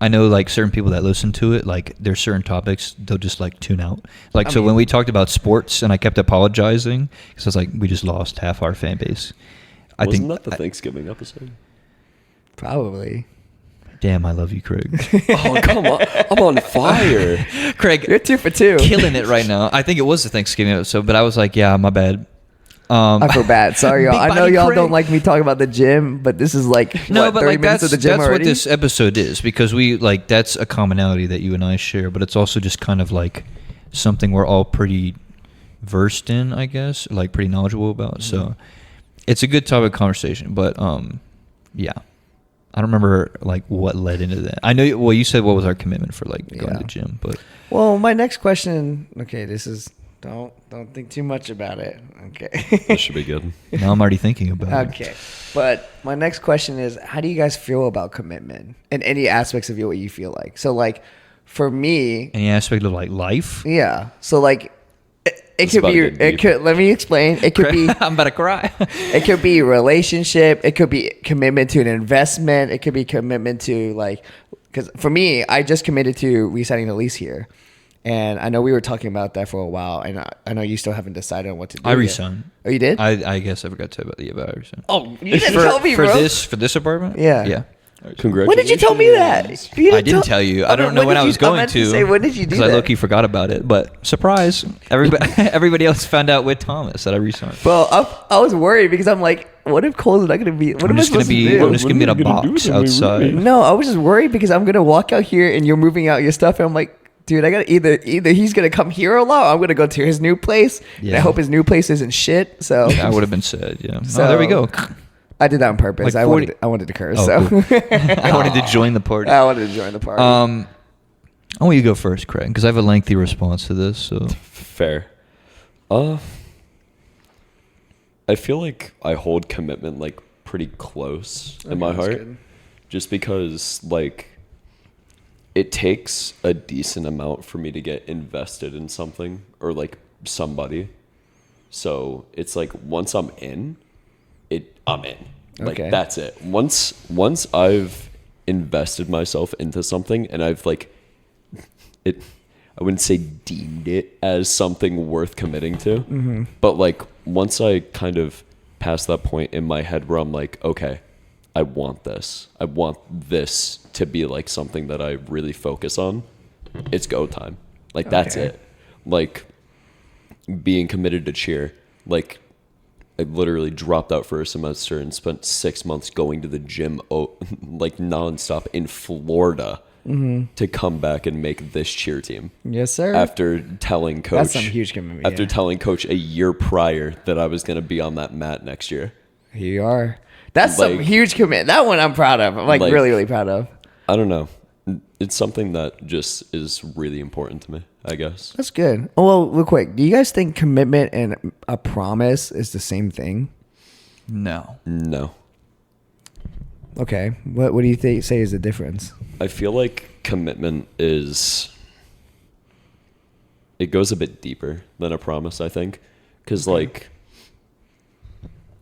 I know like certain people that listen to it, like there's certain topics they'll just like tune out. Like so when we talked about sports and I kept apologizing because I was like we just lost half our fan base. Wasn't that the Thanksgiving episode? probably. Damn, I love you, Craig. Oh come on! I'm on fire. Craig, You're 2 for 2. killing it right now. I think it was the Thanksgiving episode, but I was like, yeah, my bad. I feel bad. Sorry, y'all. Big I know body y'all Kraig. don't like me talking about the gym, but this is like No, what, but 30 like minutes that's of the gym what already. this episode is, because we like that's a commonality that you and I share, but it's also just kind of like something we're all pretty versed in, I guess, like pretty knowledgeable about. So it's a good topic of conversation. But yeah, I don't remember like what led into that. I know. Well, you said what was our commitment for like going to the gym, but Well, my next question. Okay, this is don't think too much about it. Okay. This should be good. now I'm already thinking about it. Okay, but my next question is, how do you guys feel about commitment in any aspects of what you feel like? So, like, for me, Any aspect of like life. yeah. So, like, it It's could about be. to get It deep. could. Let me explain. It could be. I'm about to cry. It could be relationship. It could be commitment to an investment. It could be commitment to like, because for me, I just committed to resigning the lease here, and I know we were talking about that for a while, and I know you still haven't decided on what to do. I yet. resigned. Oh, you did? I guess I forgot to tell you about I resigned. Oh, you didn't for, tell me, for bro. this apartment. Yeah. Yeah. Congratulations. When did you tell me that? I didn't tell you. I don't know when I was going to. Say, when did you do Because I that? low-key forgot about it. But surprise, everybody else found out with Thomas that I resigned. Well, I was worried because I'm like, what if Cole's not going to be? What I'm am I just gonna supposed be. to do? I'm just gonna be in a box outside. No, I was just worried because I'm gonna walk out here and you're moving out your stuff, and I'm like, dude, I gotta either he's gonna come here a lot, or I'm gonna go to his new place. And Yeah. I hope his new place isn't shit. So I would have been sad. Yeah. So- oh, there we go. I did that on purpose. Like I 40 wanted to curse. Oh, so cool. I wanted to join the party. I wanted to join the party. I want you to go first, Craig, because I have a lengthy response to this. So Fair. I feel like I hold commitment like pretty close in my that's heart, good. just because like it takes a decent amount for me to get invested in something or like somebody. So it's like once I'm in, I'm in. Like Okay. that's it. Once I've invested myself into something and I've like it, I wouldn't say deemed it as something worth committing to, but like once I kind of pass that point in my head where I'm like, okay, I want this. I want this to be like something that I really focus on. It's go time. Like that's Okay. it. Like being committed to cheer. Like I literally dropped out for a semester and spent 6 months going to the gym like nonstop in Florida to come back and make this cheer team. Yes, sir. After telling coach, That's some huge commitment. after yeah. telling coach a year prior that I was going to be on that mat next year. Here you are. That's some Like- huge commitment. That one I'm proud of. I'm like really, really proud of. I don't know. It's something that just is really important to me, I guess. That's good. Oh, well, real quick, do you guys think commitment and a promise is the same thing? no. No. Okay. What do you say is the difference? I feel like commitment it goes a bit deeper than a promise, I think. Because, like,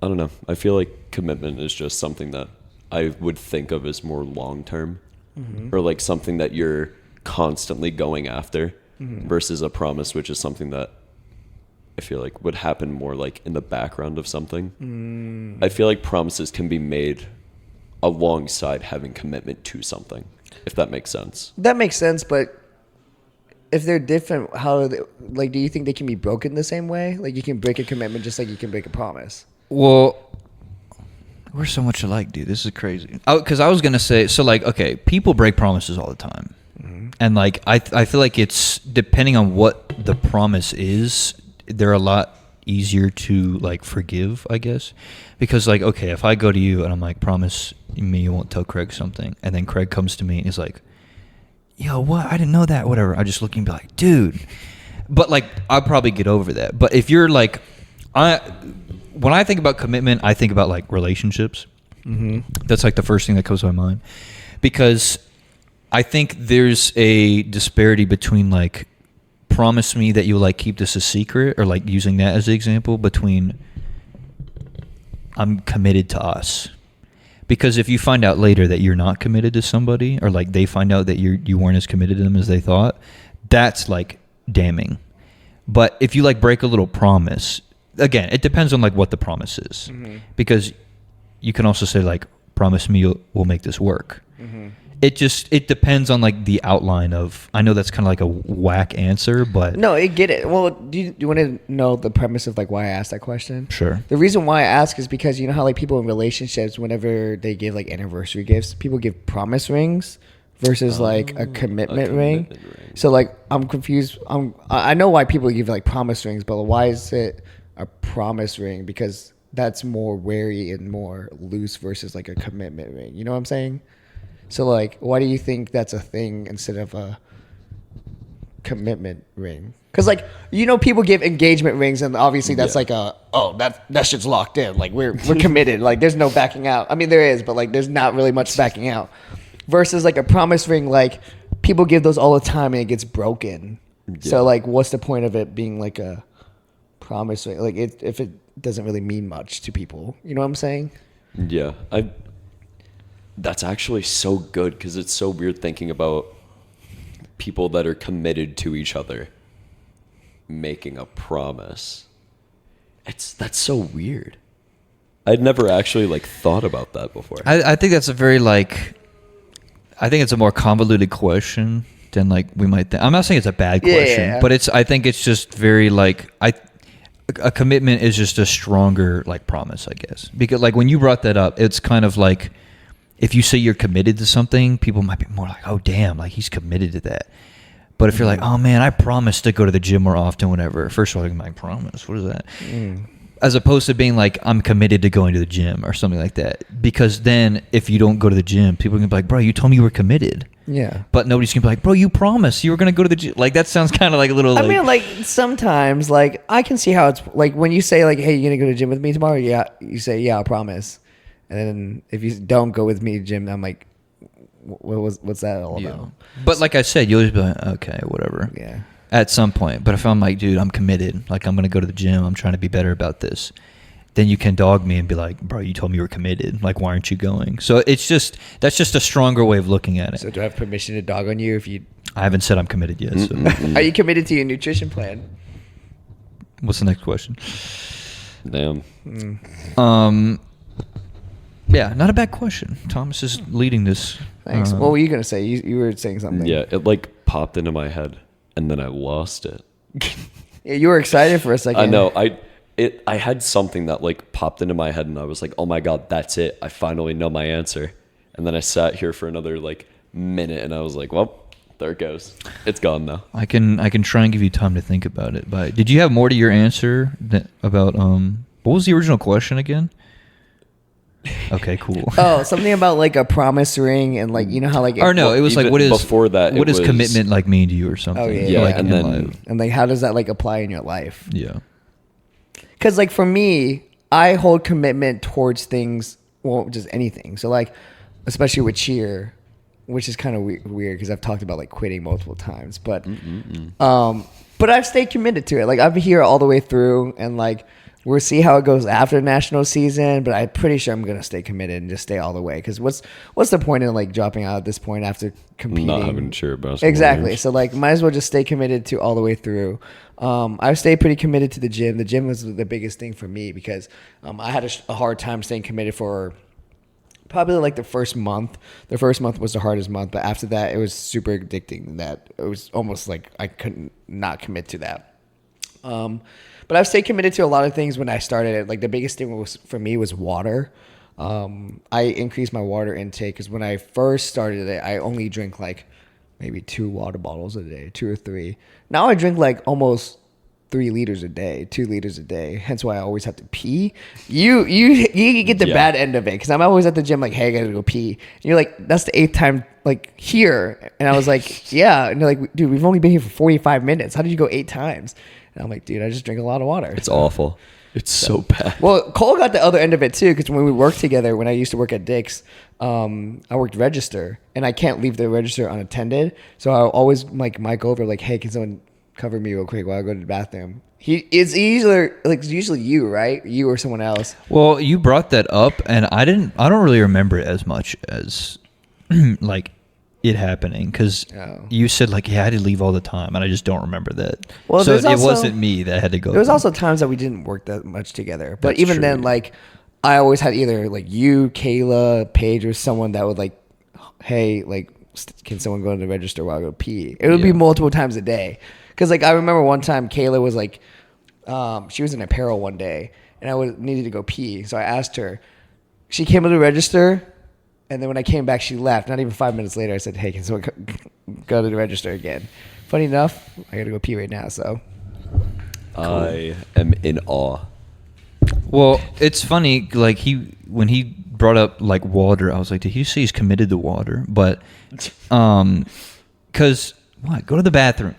I don't know. I feel like commitment is just something that I would think of as more long term or like something that you're constantly going after versus a promise, which is something that I feel like would happen more like in the background of something. I feel like promises can be made alongside having commitment to something, if that makes sense. That makes sense, but if they're different, how are they, like, do you think they can be broken the same way? Like, you can break a commitment just like you can break a promise. Well, we're so much alike, dude. This is crazy. Because I was gonna say, so like, okay, people break promises all the time, and like, I feel like it's depending on what the promise is, they're a lot easier to like forgive, I guess, because like, okay, if I go to you and I'm like, promise me you won't tell Craig something, and then Craig comes to me and he's like, yo, what? I didn't know that. Whatever. I just look and be like, dude. But like, I'll probably get over that. But if you're like, when I think about commitment, I think about like relationships. That's like the first thing that comes to my mind, because I think there's a disparity between like, promise me that you'll like keep this a secret, or like using that as the example, between I'm committed to us. Because if you find out later that you're not committed to somebody, or like they find out that you weren't as committed to them as they thought, that's like damning. But if you like break a little promise, again, it depends on like what the promise is. Because you can also say like, promise me we'll make this work. it depends on like the outline of. I know that's kind of like a whack answer, but No, I get it. Well, do you want to know the premise of like why I asked that question? Sure. The reason why I ask is because you know how like people in relationships, whenever they give like anniversary gifts, people give promise rings versus like a commitment ring. So like I'm confused. I know why people give like promise rings, but why is it a promise ring? Because that's more wary and more loose versus like a commitment ring. You know what I'm saying? So like, why do you think that's a thing instead of a commitment ring? Because like, you know, people give engagement rings, and obviously that's like that shit's locked in. Like we're committed. Like there's no backing out. I mean, there is, but like there's not really much backing out. Versus like a promise ring, like people give those all the time and it gets broken. Yeah. So like, what's the point of it being like a promise ring? Like if it doesn't really mean much to people, you know what I'm saying? Yeah, that's actually so good because it's so weird thinking about people that are committed to each other making a promise. That's so weird. I'd never actually like thought about that before. I think that's a very like. I think it's a more convoluted question than like we might think. I'm not saying it's a bad question, but I think it's just very like a commitment is just a stronger like promise, I guess. Because like when you brought that up, it's kind of like if you say you're committed to something, people might be more like, oh damn, like he's committed to that. But if you're like, oh man, I promised to go to the gym more often, whatever. First of all, I promise. What is that? As opposed to being like, I'm committed to going to the gym or something like that. Because then if you don't go to the gym, people can be like, bro, you told me you were committed. Yeah. But nobody's going to be like, bro, you promised you were going to go to the gym. Like that sounds kind of like a little I mean, like sometimes like I can see how it's like when you say like, hey, you going to go to the gym with me tomorrow? Yeah. You say, yeah, I'll promise. And then if you don't go with me to the gym, I'm like, what's that all about? But like I said, you'll just be like, okay, whatever. Yeah. At some point. But if I'm like, dude, I'm committed. Like I'm going to go to the gym. I'm trying to be better about this. Then you can dog me and be like, bro, you told me you were committed. Like, why aren't you going? So that's just a stronger way of looking at it. So do I have permission to dog on you if you... I haven't said I'm committed yet. So. Are you committed to your nutrition plan? What's the next question? Damn. Yeah, not a bad question. Thomas is leading this. Thanks. What were you going to say? You were saying something. Yeah, it like popped into my head and then I lost it. Yeah, you were excited for a second. I know. I had something that like popped into my head and I was like, oh my God, that's it. I finally know my answer. And then I sat here for another like minute and I was like, well, there it goes. It's gone now. I can try and give you time to think about it. But did you have more to your answer about what was the original question again? Okay, cool. Oh, something about like a promise ring and like, you know how like... Or no, it was like, what is... Before that, what does commitment like mean to you or something? Oh, yeah. Like and then... And like, how does that like apply in your life? Yeah. Because like for me, I hold commitment towards things, well, just anything. So like, especially with cheer, which is kind of weird because I've talked about like quitting multiple times. But but I've stayed committed to it. Like I'm here all the way through and like... We'll see how it goes after national season, but I'm pretty sure I'm gonna stay committed and just stay all the way. Because what's the point in like dropping out at this point after competing? Not having cheer basketball. Exactly. Games. So like, might as well just stay committed to all the way through. I've stayed pretty committed to the gym. The gym was the biggest thing for me because I had a hard time staying committed for probably like the first month. The first month was the hardest month, but after that, it was super addicting. That it was almost like I couldn't not commit to that. But I've stayed committed to a lot of things when I started it. Like the biggest thing was for me was water. I increased my water intake because when I first started it, I only drink like maybe 2 water bottles a day, 2 or 3. Now I drink like almost 3 liters a day, 2 liters a day. Hence why I always have to pee. You get the bad end of it because I'm always at the gym like, hey, I gotta go pee. And you're like, that's the 8th time like here. And I was like, yeah. And they're like, dude, we've only been here for 45 minutes. How did you go 8 times? And I'm like, dude, I just drink a lot of water. It's awful. It's so bad. Well, Cole got the other end of it too, because when we worked together, when I used to work at Dick's, I worked register, and I can't leave the register unattended. So I'll always like mic over, like, hey, can someone cover me real quick while I go to the bathroom? It's usually you, right? You or someone else. Well, you brought that up, and I don't really remember it as much as like it happening because you said like, yeah, I had to leave all the time, and I just don't remember that. Well, so it wasn't me that had to go. There was also times that we didn't work that much together, but even then, like I always had either like you, Kayla, Paige, or someone that would like hey, like, can someone go to the register while I go pee? It would be multiple times a day. Because, like, I remember one time Kayla was like, she was in apparel one day, and I needed to go pee. So I asked her. She came to the register, and then when I came back, she left. Not even 5 minutes later, I said, hey, can someone go to the register again? Funny enough, I got to go pee right now, so. Cool. I am in awe. Well, it's funny, like, when he brought up, like, water, I was like, did he say he's committed to water? But, because, what? Go to the bathroom.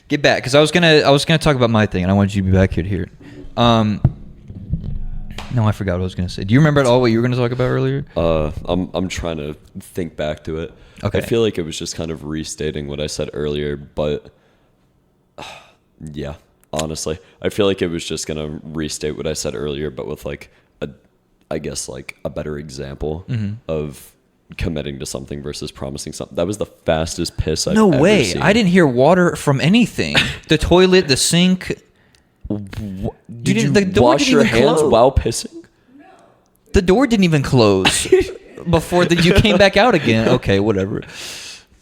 Get back, because I was gonna talk about my thing, and I wanted you to be back here to hear it. No, I forgot what I was gonna say. Do you remember at all what you were gonna talk about earlier? I'm trying to think back to it. Okay. I feel like it was just kind of restating what I said earlier, but yeah, honestly, I feel like it was just gonna restate what I said earlier, but with like I guess like a better example of committing to something versus promising something. That was the fastest piss I've ever way. seen. I didn't hear water from anything. The toilet, the sink. Did you the door wash didn't your even hands close. while pissing? The door didn't even close before you came back out again. Okay, whatever.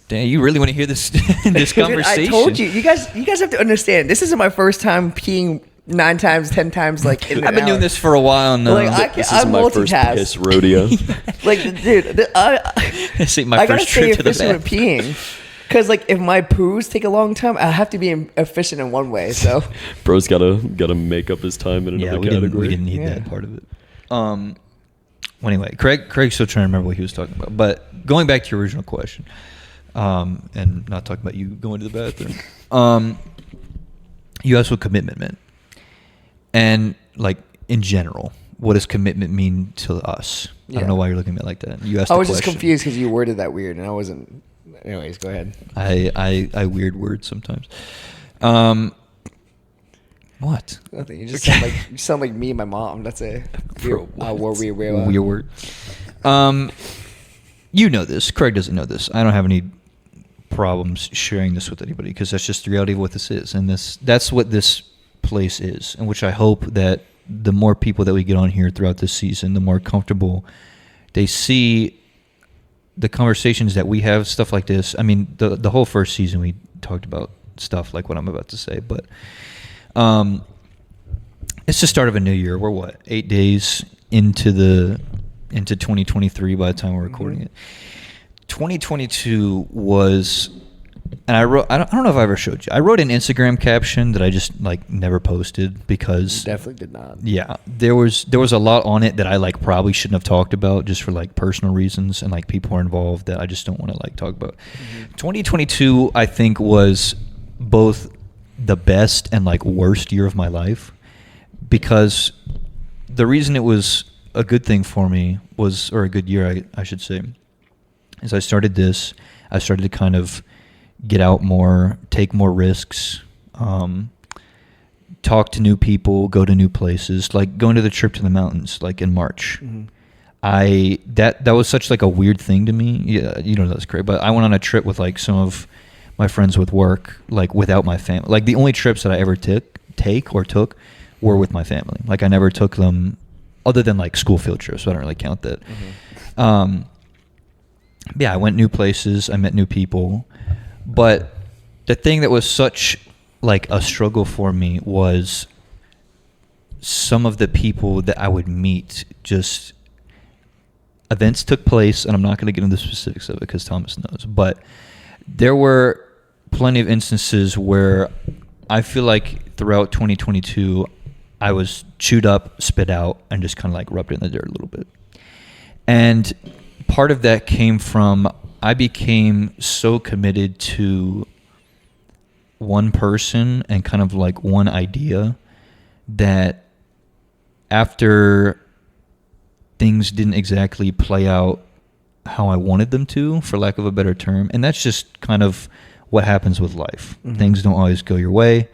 Damn, you really want to hear this this Dude, conversation? I told you. You guys have to understand. This isn't my first time peeing 9 times, 10 times, like, in an I've been doing hour. this for a while now. Like, This I is my first multitask. piss rodeo. Like, dude, This ain't my I gotta first stay trip to the efficient with bathroom. peeing. Because, like, if my poos take a long time, I have to be efficient in one way. So, Bro's gotta make up his time in Yeah, another we category. didn't need that part of it. Well, anyway, Craig's still trying to remember what he was talking about. But going back to your original question, and not talking about you going to the bathroom, you asked what commitment meant. And, like, in general, what does commitment mean to us? I don't know why you're looking at me like that. You asked I the was just question. confused because you worded that weird, and I wasn't. Anyways, go ahead. I weird words sometimes. What? Nothing. You just sound like me and my mom. That's a weird Weird word. You know this. Craig doesn't know this. I don't have any problems sharing this with anybody because that's just the reality of what this is, and that's what this place is, and which I hope that the more people that we get on here throughout this season, the more comfortable they see the conversations that we have, stuff like this. I mean, the whole first season we talked about stuff like what I'm about to say, but it's the start of a new year. We're what, 8 days into 2023 by the time we're recording it. 2022 was, and I don't know if I ever showed you. I wrote an Instagram caption that I just like never posted because Definitely did not. yeah, there was a lot on it that I like probably shouldn't have talked about just for like personal reasons, and like people are involved that I just don't want to like talk about. 2022 I think was both the best and like worst year of my life, because the reason it was a good thing for me was, or a good year I should say, is I started to kind of get out more, take more risks, talk to new people, go to new places, like going to the trip to the mountains, like in March. That was such like a weird thing to me. Yeah, you know that's great. But I went on a trip with like some of my friends with work, like without my family. Like the only trips that I ever took were with my family. Like I never took them other than like school field trips, so I don't really count that. Yeah, I went new places, I met new people. But the thing that was such like a struggle for me was some of the people that I would meet. Just events took place, and I'm not going to get into the specifics of it because Thomas knows, but there were plenty of instances where I feel like throughout 2022 I was chewed up, spit out, and just kind of like rubbed in the dirt a little bit. And part of that came from I became so committed to one person and kind of like one idea that after things didn't exactly play out how I wanted them to, for lack of a better term, and that's just kind of what happens with life. Things don't always go your way.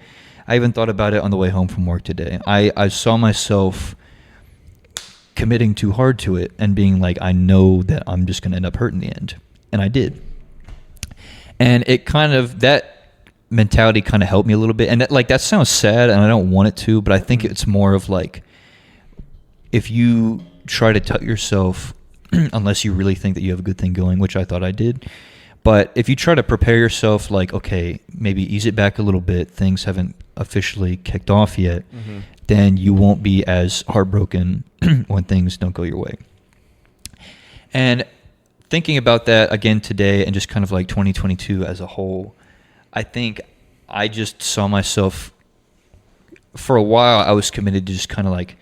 I even thought about it on the way home from work today. I saw myself committing too hard to it and being like, I know that I'm just going to end up hurt in the end. And I did. And it kind of, that mentality kind of helped me a little bit. And that sounds sad and I don't want it to, but I think it's more of like, if you try to tell yourself unless you really think that you have a good thing going, which I thought I did. But if you try to prepare yourself like, okay, maybe ease it back a little bit, things haven't officially kicked off yet, then you won't be as heartbroken when things don't go your way. And thinking about that again today and just kind of like 2022 as a whole, I think I just saw myself, for a while I was committed to just kind of like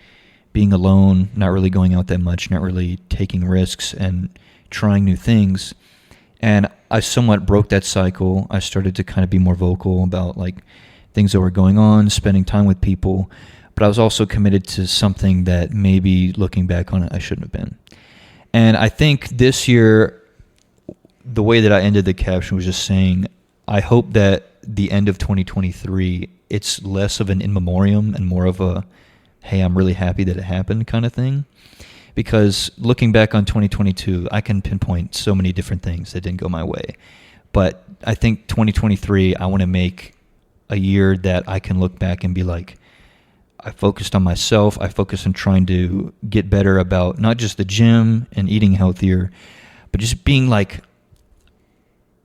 being alone, not really going out that much, not really taking risks and trying new things. And I somewhat broke that cycle. I started to kind of be more vocal about like things that were going on, spending time with people. But I was also committed to something that maybe looking back on it, I shouldn't have been. And I think this year, the way that I ended the caption was just saying, I hope that the end of 2023, it's less of an in memoriam and more of a, hey, I'm really happy that it happened kind of thing. Because looking back on 2022, I can pinpoint so many different things that didn't go my way. But I think 2023, I want to make a year that I can look back and be like, I focused on myself. I focused on trying to get better about not just the gym and eating healthier, but just being like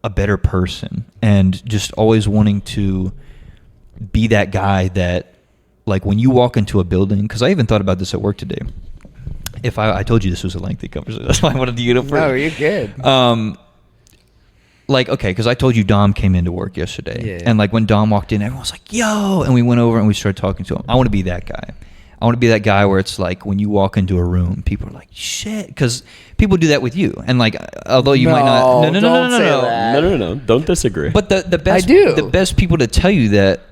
a better person and just always wanting to be that guy that, like, when you walk into a building, because I even thought about this at work today. If I told you this was a lengthy conversation, that's why I wanted to get it first. No, you're good. Like, okay, because I told you Dom came into work yesterday. Yeah. And like when Dom walked in, everyone was like, yo, and we went over and we started talking to him. I want to be that guy. I want to be that guy where it's like when you walk into a room, people are like, shit, because people do that with you. And like, although you might not, don't say that. No. Don't disagree. But the best, I do. the best people to tell you that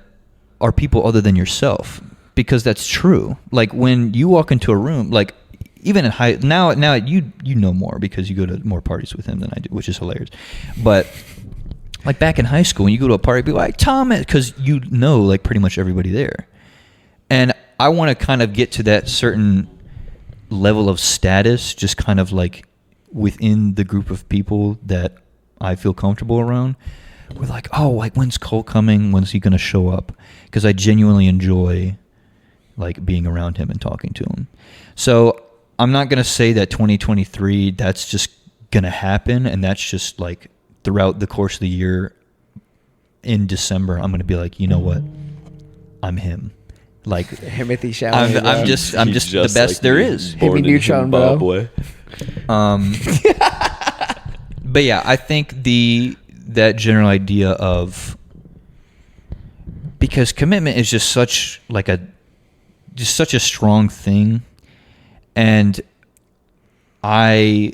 are people other than yourself, because that's true. Like when you walk into a room, like even in high now you know more because you go to more parties with him than I do, which is hilarious. But like back in high school, when you go to a party, people are like, Tom, because you know like pretty much everybody there. And I want to kind of get to that certain level of status, just kind of like within the group of people that I feel comfortable around. We're like, oh, like when's Cole coming? When's he going to show up? Because I genuinely enjoy like being around him and talking to him. So I'm not going to say that 2023, that's just going to happen. And that's just like throughout the course of the year in December, I'm going to be like, you know what? I'm him. Like Timothy Chalamet. I'm just the best like there me, is. Hit me born in neutron, bro. Zimbabwe. But yeah, I think that general idea of, because commitment is just such a strong thing, and I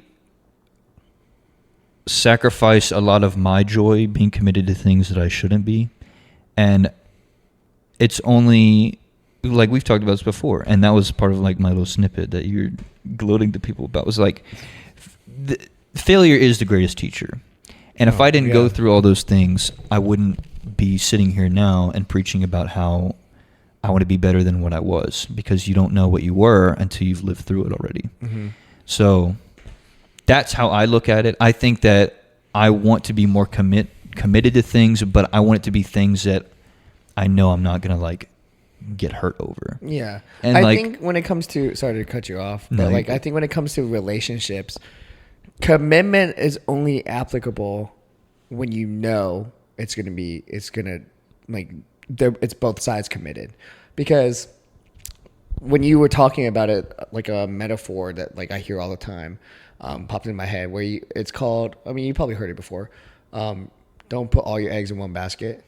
sacrifice a lot of my joy being committed to things that I shouldn't be, and it's only like we've talked about this before, and that was part of like my little snippet that you're gloating to people about, was like failure is the greatest teacher. And if I didn't go through all those things, I wouldn't be sitting here now and preaching about how I want to be better than what I was, because you don't know what you were until you've lived through it already. Mm-hmm. So that's how I look at it. I think that I want to be more committed to things, but I want it to be things that I know I'm not going to like get hurt over. Yeah. And I think when it comes to, sorry to cut you off, but like I think when it comes to relationships, commitment is only applicable when you know it's both sides committed. Because when you were talking about it, like a metaphor that like I hear all the time, popped in my head, where it's called, I mean, you probably heard it before. Don't put all your eggs in one basket,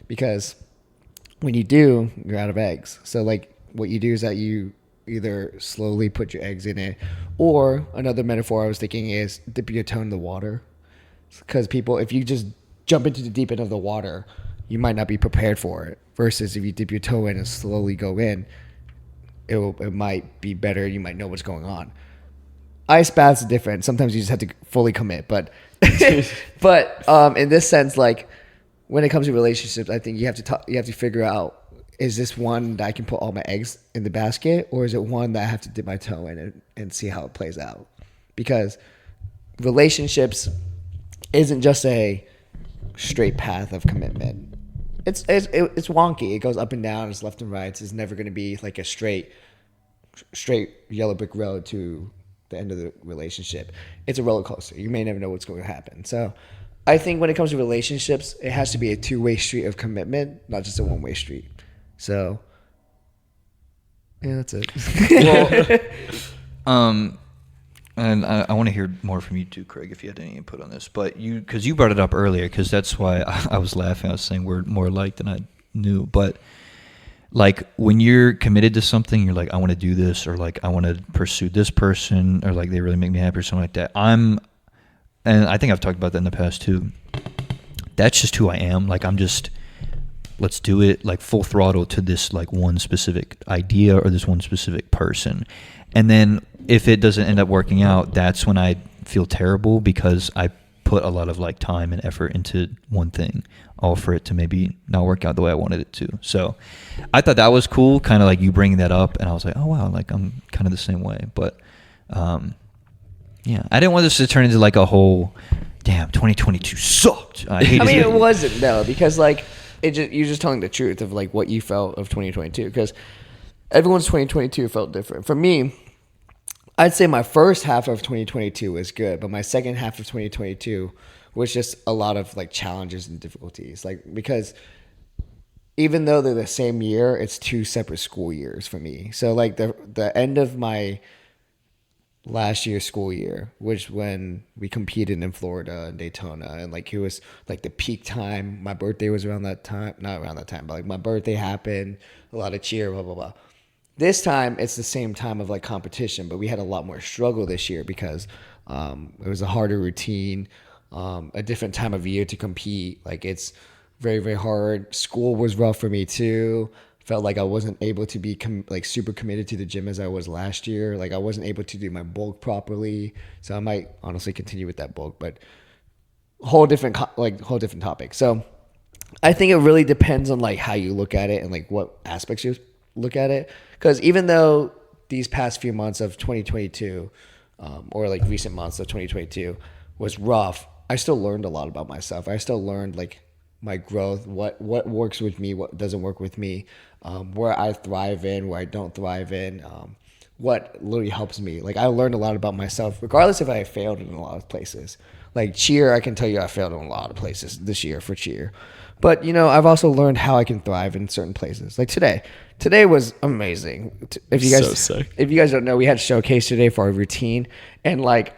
because when you do, you're out of eggs. So like what you do is that you either slowly put your eggs in it, or another metaphor I was thinking is dip your toe in the water. Because people, if you just jump into the deep end of the water, you might not be prepared for it. Versus if you dip your toe in and slowly go in, it might be better. You might know what's going on. Ice baths are different. Sometimes you just have to fully commit. But in this sense, like when it comes to relationships, I think you have to figure out, is this one that I can put all my eggs in the basket, or is it one that I have to dip my toe in and see how it plays out? Because relationships isn't just a straight path of commitment. It's wonky. It goes up and down. It's left and right. It's never going to be like a straight yellow brick road to the end of the relationship, it's a roller coaster. You may never know what's going to happen. So I think when it comes to relationships, it has to be a two-way street of commitment, not just a one-way street. So yeah, that's it. Well, and I want to hear more from you too, Kraig, if you had any input on this. But because you brought it up earlier, because that's why I was laughing. I was saying we're more alike than I knew. But like when you're committed to something, you're like, I want to do this, or like I want to pursue this person, or like they really make me happy, or something like that. And I think I've talked about that in the past too. That's just who I am. Like I'm just, let's do it, like full throttle to this like one specific idea or this one specific person. And then if it doesn't end up working out, that's when I feel terrible, because I put a lot of like time and effort into one thing, all for it to maybe not work out the way I wanted it to. So I thought that was cool, kind of like you bringing that up, and I was like, oh wow, like I'm kind of the same way. But yeah, I didn't want this to turn into like a whole, damn, 2022 sucked. I mean, it wasn't though, because like you're just telling the truth of like what you felt of 2022, because everyone's 2022 felt different. For me, I'd say my first half of 2022 was good, but my second half of 2022 was just a lot of like challenges and difficulties. Like, because even though they're the same year, it's two separate school years for me. So like the end of my last year's school year, which when we competed in Florida and Daytona, and like it was like the peak time. My birthday was around that time, not around that time, but like my birthday happened, a lot of cheer, blah, blah, blah. This time, it's the same time of like competition, but we had a lot more struggle this year because it was a harder routine, a different time of year to compete. Like it's very, very hard. School was rough for me too. Felt like I wasn't able to be like super committed to the gym as I was last year. Like I wasn't able to do my bulk properly. So I might honestly continue with that bulk, but whole different topic. So I think it really depends on like how you look at it and like what aspects you look at it. Because even though these past few months of 2022 or like recent months of 2022 was rough, I still learned a lot about myself. I still learned like my growth, what works with me, what doesn't work with me, where I thrive in, where I don't thrive in, what literally helps me. Like I learned a lot about myself, regardless if I failed in a lot of places. Like cheer, I can tell you I failed in a lot of places this year for cheer. But, you know, I've also learned how I can thrive in certain places. Like today. Today was amazing. If you guys don't know, we had a showcase today for our routine. And, like,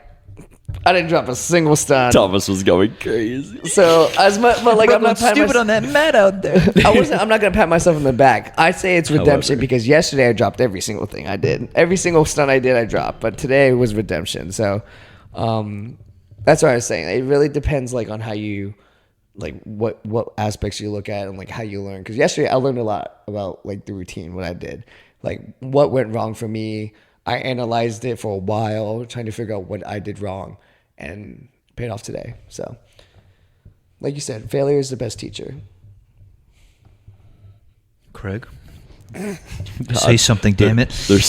I didn't drop a single stun. Thomas was going crazy. So, but like, I'm not stupid on that mat out there. I'm not going to pat myself on the back. I'd say it's redemption because yesterday I dropped every single thing I did. Every single stun I did, I dropped. But today was redemption. So, that's what I was saying. It really depends, like, on how you... like what aspects you look at and like how you learn. Because yesterday I learned a lot about like the routine, what I did, like what went wrong for me. I analyzed it for a while, trying to figure out what I did wrong, and paid off today. So, like you said, failure is the best teacher. Kraig, say something, damn it. There's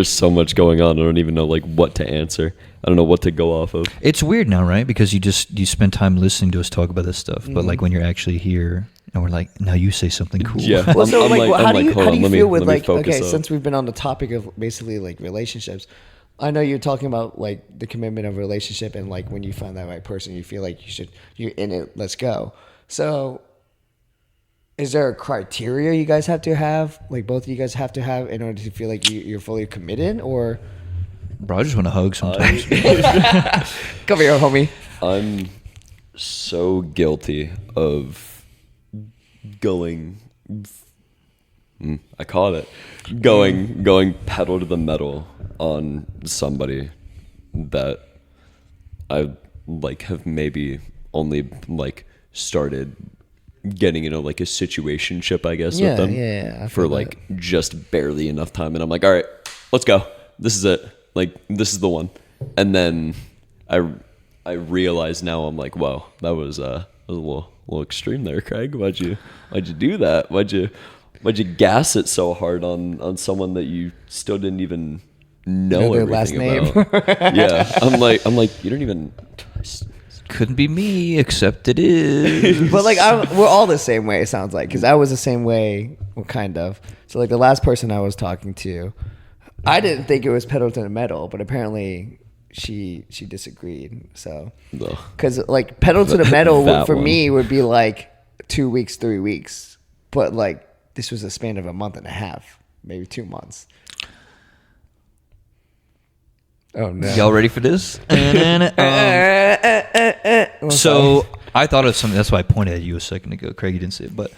so much going on. I don't even know like what to answer. I don't know what to go off of. It's weird now, right? Because you spend time listening to us talk about this stuff, but like when you're actually here and we're like, now you say something cool. Yeah. Well, so how do you feel with like, okay, up. since we've been on the topic of basically like relationships, I know you're talking about like the commitment of a relationship and like when you find that right person, you feel like you're in it, let's go. So is there a criteria you guys have to have, like both of you guys have to have in order to feel like you're fully committed, or? Bro, I just want to hug sometimes. Come here, homie. I'm so guilty of going. I caught it. Going pedal to the metal on somebody that I like have maybe only like started getting into like a situationship, I guess, with them. Yeah, for like just barely enough time, and I'm like, all right, let's go. This is it. Like this is the one. And then I realize now I'm like, whoa, that was a little extreme there, Kraig. Why'd you do that? Why'd you gas it so hard on someone that you still didn't even know their everything last about? Yeah, I'm like you don't even. Couldn't be me, except it is. But like we're all the same way. It sounds like, because I was the same way, well, kind of. So like the last person I was talking to, I didn't think it was pedal to the metal, but apparently she disagreed. So, Ugh. because like pedal to the metal That for one. me would be like 2 weeks, 3 weeks, but like this was a span of a month and a half, maybe 2 months. Oh no! Y'all ready for this? So I thought of something. That's why I pointed at you a second ago. Craig, you didn't see it, but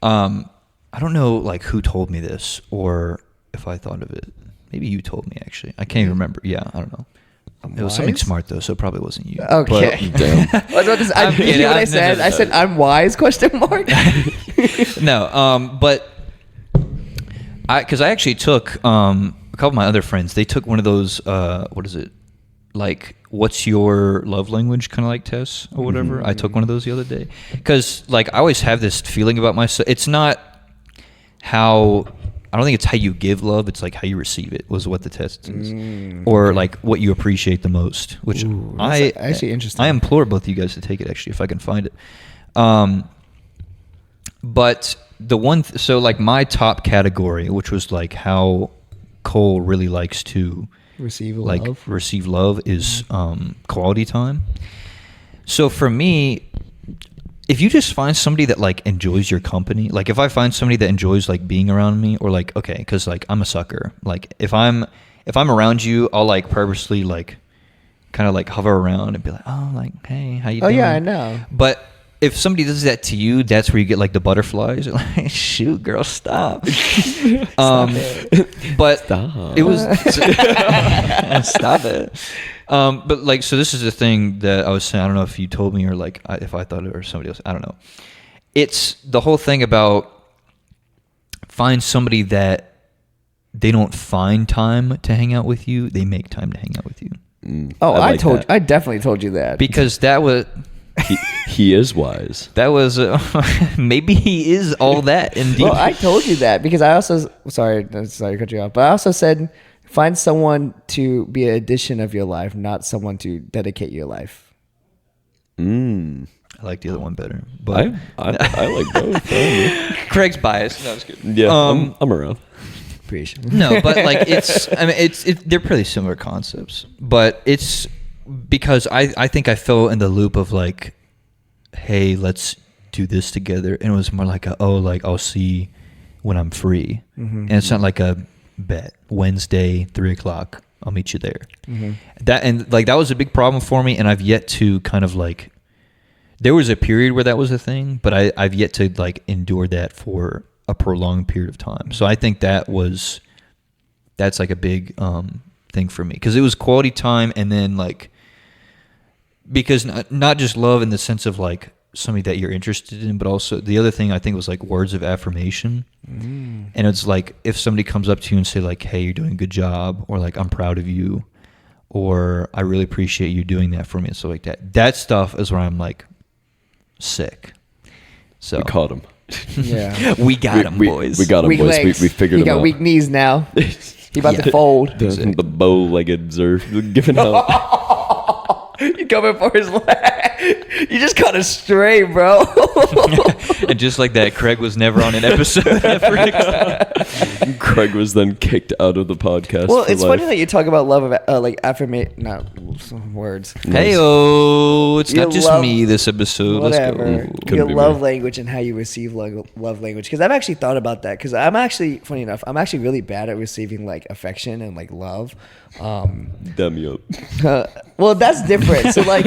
I don't know like who told me this or if I thought of it. Maybe you told me actually. I can't even remember. Yeah, I don't know. It was something wise? smart though, so it probably wasn't you. Okay. Damn. I was about to say, I'm you kidding. know what I No, said? no, I no. said I'm wise? Question mark. No, but because I actually took a couple of my other friends. They took one of those. What is it? Like, what's your love language? Kind of like tests or whatever. Mm-hmm. I took one of those the other day because, like, I always have this feeling about myself. It's not how. I don't think it's how you give love. It's like how you receive it. Was what the test is, or like what you appreciate the most. Which Ooh, I that's actually interesting. I implore both of you guys to take it actually if I can find it. But the one, so like my top category, which was like how Cole really likes to Receive like love. receive love, is quality time. So for me, if you just find somebody that like enjoys your company, like if I find somebody that enjoys like being around me, or like, okay, because like I'm a sucker. Like if I'm around you, I'll like purposely like kind of like hover around and be like, oh, like, hey, how you Oh doing? yeah, I know. But if somebody does that to you, that's where you get like the butterflies. You're like, shoot, girl, stop. But Stop. it was stop it. But like, so this is the thing that I was saying. I don't know if you told me or like if I thought it or somebody else. I don't know. It's the whole thing about find somebody that they don't find time to hang out with you. They make time to hang out with you. Oh, I like that. I definitely told you that. Because that was He is wise. that was maybe he is all that indeed. Well, I told you that because I also sorry to cut you off, but I also said find someone to be an addition of your life, not someone to dedicate your life. I like the other one better. But I like both. Craig's biased. No, it's good. Yeah, I'm around. Appreciate. No, but like I mean, they're pretty similar concepts, but it's because I think I fell in the loop of like, hey, let's do this together, and it was more like like I'll see when I'm free, and it's not like a bet Wednesday 3:00 I'll meet you there. That was a big problem for me, and I've yet to kind of like. There was a period where that was a thing, but I've yet to like endure that for a prolonged period of time. So I think that's like a big thing for me because it was quality time, and then like because not just love in the sense of like somebody that you're interested in, but also the other thing I think was like words of affirmation. And it's like if somebody comes up to you and say like, hey, you're doing a good job, or like I'm proud of you, or I really appreciate you doing that for me and stuff like that. That stuff is where I'm like sick. So We caught him. Yeah. we got him, boys. We got him, Weak boys. legs. We figured He him got out. weak knees now. He about to fold. The bow-leggeds are giving out. You coming for his leg? You just caught a stray, bro. And just like that, Craig was never on an episode ever again. Craig was then kicked out of the podcast. Well, for it's life. funny that you talk about love of like affirmation. No, some words. Hey-oh, it's Your not just love- me this episode. Whatever. Let's go. Couldn't Your be love me. language and how you receive love language. Because I've actually thought about that. Because I'm actually, funny enough, I'm actually really bad at receiving like affection and like love. Damn you up. Well, that's different. So like,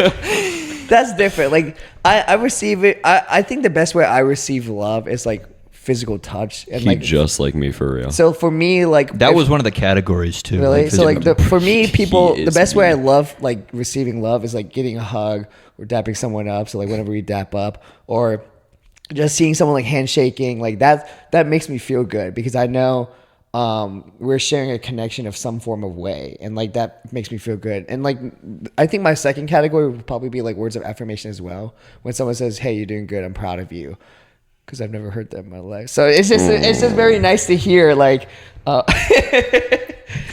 that's different. Like I receive it. I think the best way I receive love is like physical touch and He like. just like me for real. So for me, like That if- was one of the categories too. Really? So like for me, people, He the is best way I me. love like receiving love is like getting a hug or dapping someone up. So like whenever we dap up or just seeing someone like handshaking, like that makes me feel good because I know we're sharing a connection of some form of way, and like that makes me feel good. And like I think my second category would probably be like words of affirmation as well. When someone says, "Hey, you're doing good. I'm proud of you." Because I've never heard that in my life, so it's just very nice to hear. Like,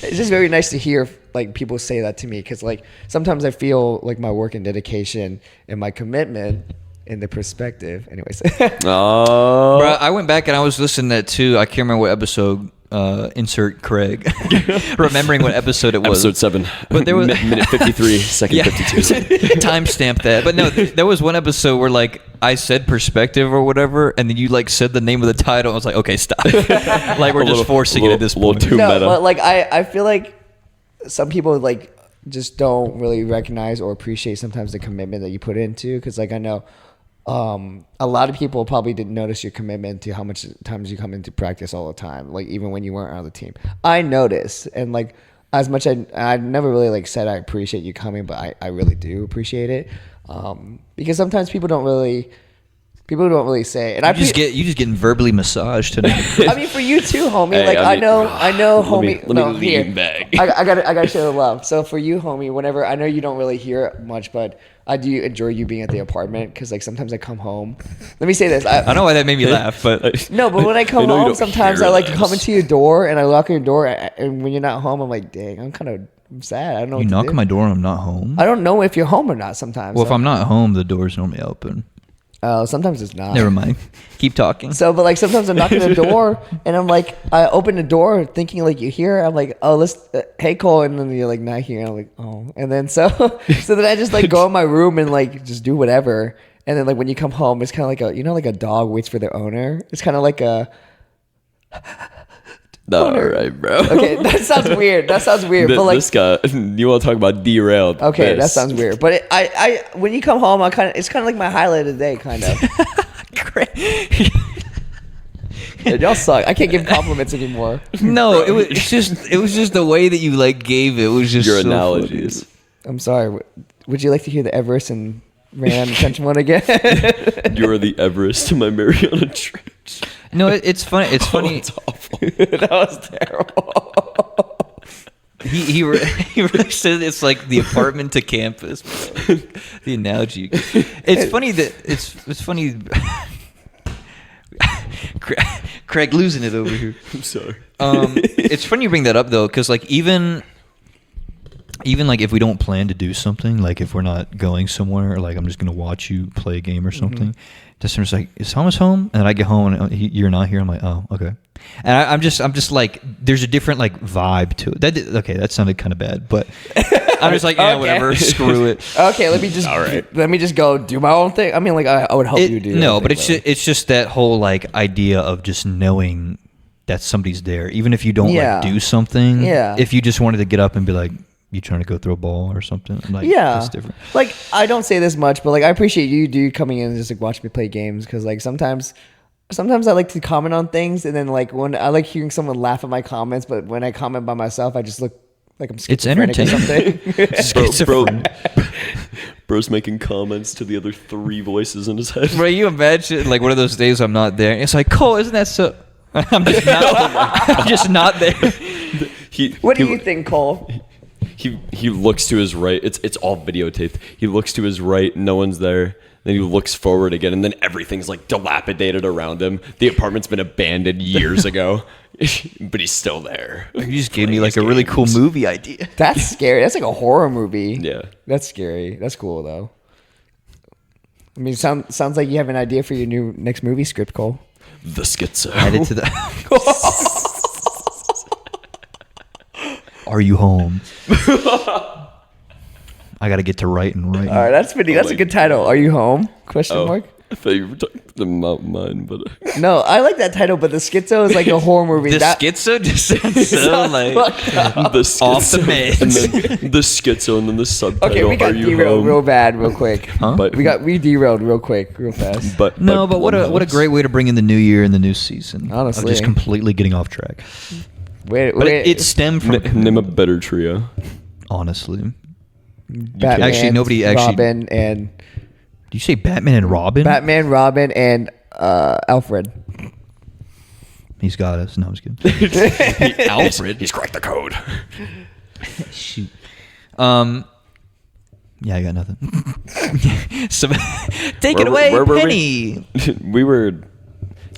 it's just very nice to hear like people say that to me. Because like sometimes I feel like my work and dedication and my commitment in the perspective. Anyways, Oh, Bro, I went back and I was listening to that too. I can't remember what episode. insert Kraig remembering what episode it was. Episode 7. But there was minute 53, second yeah, 52. timestamp that. But no, there was one episode where like I said perspective or whatever, and then you like said the name of the title. I was like, okay, stop. Like we're just forcing it at this point. Too No, meta. but like I feel like some people like just don't really recognize or appreciate sometimes the commitment that you put into. Because like I know a lot of people probably didn't notice your commitment to how much times you come into practice all the time. Like even when you weren't on the team, I noticed. And like as much I never really like said I appreciate you coming, but I really do appreciate it. Because sometimes people don't really say. And You just getting verbally massaged tonight. I mean, for you too, homie. Hey, like I mean, I know, let me- homie. let me no, lean here. back. I gotta show the love. So for you, homie, whenever I know you don't really hear it much, but I do enjoy you being at the apartment because like sometimes I come home. Let me say this. I don't know why that made me laugh, but No, but when I come I know you home, don't sometimes hear I like this. come into your door and I lock on your door, and when you're not home, I'm like, dang, I'm sad. I don't know. you what knock to on do. my door and I'm not home. I don't know if you're home or not. Sometimes. Well, if I'm not home, the door's normally open. sometimes it's not. Never mind. Keep talking. So, but like sometimes I'm knocking the door and I'm like, I open the door thinking like you're here. I'm like, oh, hey Cole, and then you're like not here. And I'm like, oh, and then so then I just like go in my room and like just do whatever. And then like when you come home, it's kind of like like a dog waits for their owner. It's kind of like a. All right, bro. Okay, that sounds weird. But like, this guy, you want to talk about derailed? okay, that This. sounds weird. But I when you come home, it's kind of like my highlight of the day, kind of. Y'all suck. I can't give compliments anymore. No, it was just the way that you like gave it was just Your so analogies. I'm sorry. Would you like to hear the Everest and Ran Trench one again? You are the Everest to my Mariana Trench. funny. No, it's funny. It's funny. It's awful. That was terrible. He really said it's like the apartment to campus. Bro. The analogy. It's funny that it's funny. Kraig losing it over here. I'm sorry. It's funny you bring that up though, because like even like if we don't plan to do something, like if we're not going somewhere, like I'm just gonna watch you play a game or something. Justin's like, "Is Thomas home?" And I get home and you're not here. I'm like, "Oh, okay." And I'm just like, there's a different like vibe to it. That sounded kind of bad, but I'm just like, yeah, Okay. whatever, screw it. Okay, let me just go do my own thing. I mean, like I would help you do. No, your but thing, it's just that whole like idea of just knowing that somebody's there, even if you don't Yeah. like do something. Yeah. If you just wanted to get up and be like, you trying to go throw a ball or something, like yeah, that's different. Like I don't say this much, but like I appreciate you coming in and just like watch me play games because like sometimes I like to comment on things and then like when I like hearing someone laugh at my comments, but when I comment by myself, I just look like I'm It's schizophrenic or entertaining. something. Bro's making comments to the other 3 voices in his head. Bro, you imagine like one of those days I'm not there. It's like, Cole, isn't that so? I'm just not there. What do you think, Cole? He looks to his right. It's all videotaped. He looks to his right. No one's there. Then he looks forward again, and then everything's like dilapidated around him. The apartment's been abandoned years ago, but he's still there. You just gave me like a really cool movie idea. That's scary. That's like a horror movie. Yeah. That's scary. That's cool though. I mean, sounds like you have an idea for your new next movie script, Cole. The schizo. Added to the. Are you home? I got to get to writing right. All right, that's pretty. That's a my good title. Are you home? Question Oh, mark. I thought you were talking about the mountain mine, but No, I like that title, but the schizo is like a horror movie. The That- schizo just sounds so like the schizo, off the meds. and then the schizo, and then the subtitle. Okay, we got Are you derailed home? real bad, real quick. Huh? But We derailed real quick, real fast. but No, but what a Blumhouse. great way to bring in the new year and the new season. Honestly. of just completely getting off track. Wait, But it stemmed from Name a better trio. honestly. Batman, Actually, nobody actually- Robin and Did you say Batman and Robin? Robin, and Alfred. He's got us. No, I was kidding. Alfred. He's cracked the code. Shoot. Yeah, I got nothing. So, take it away, where were Penny. we were.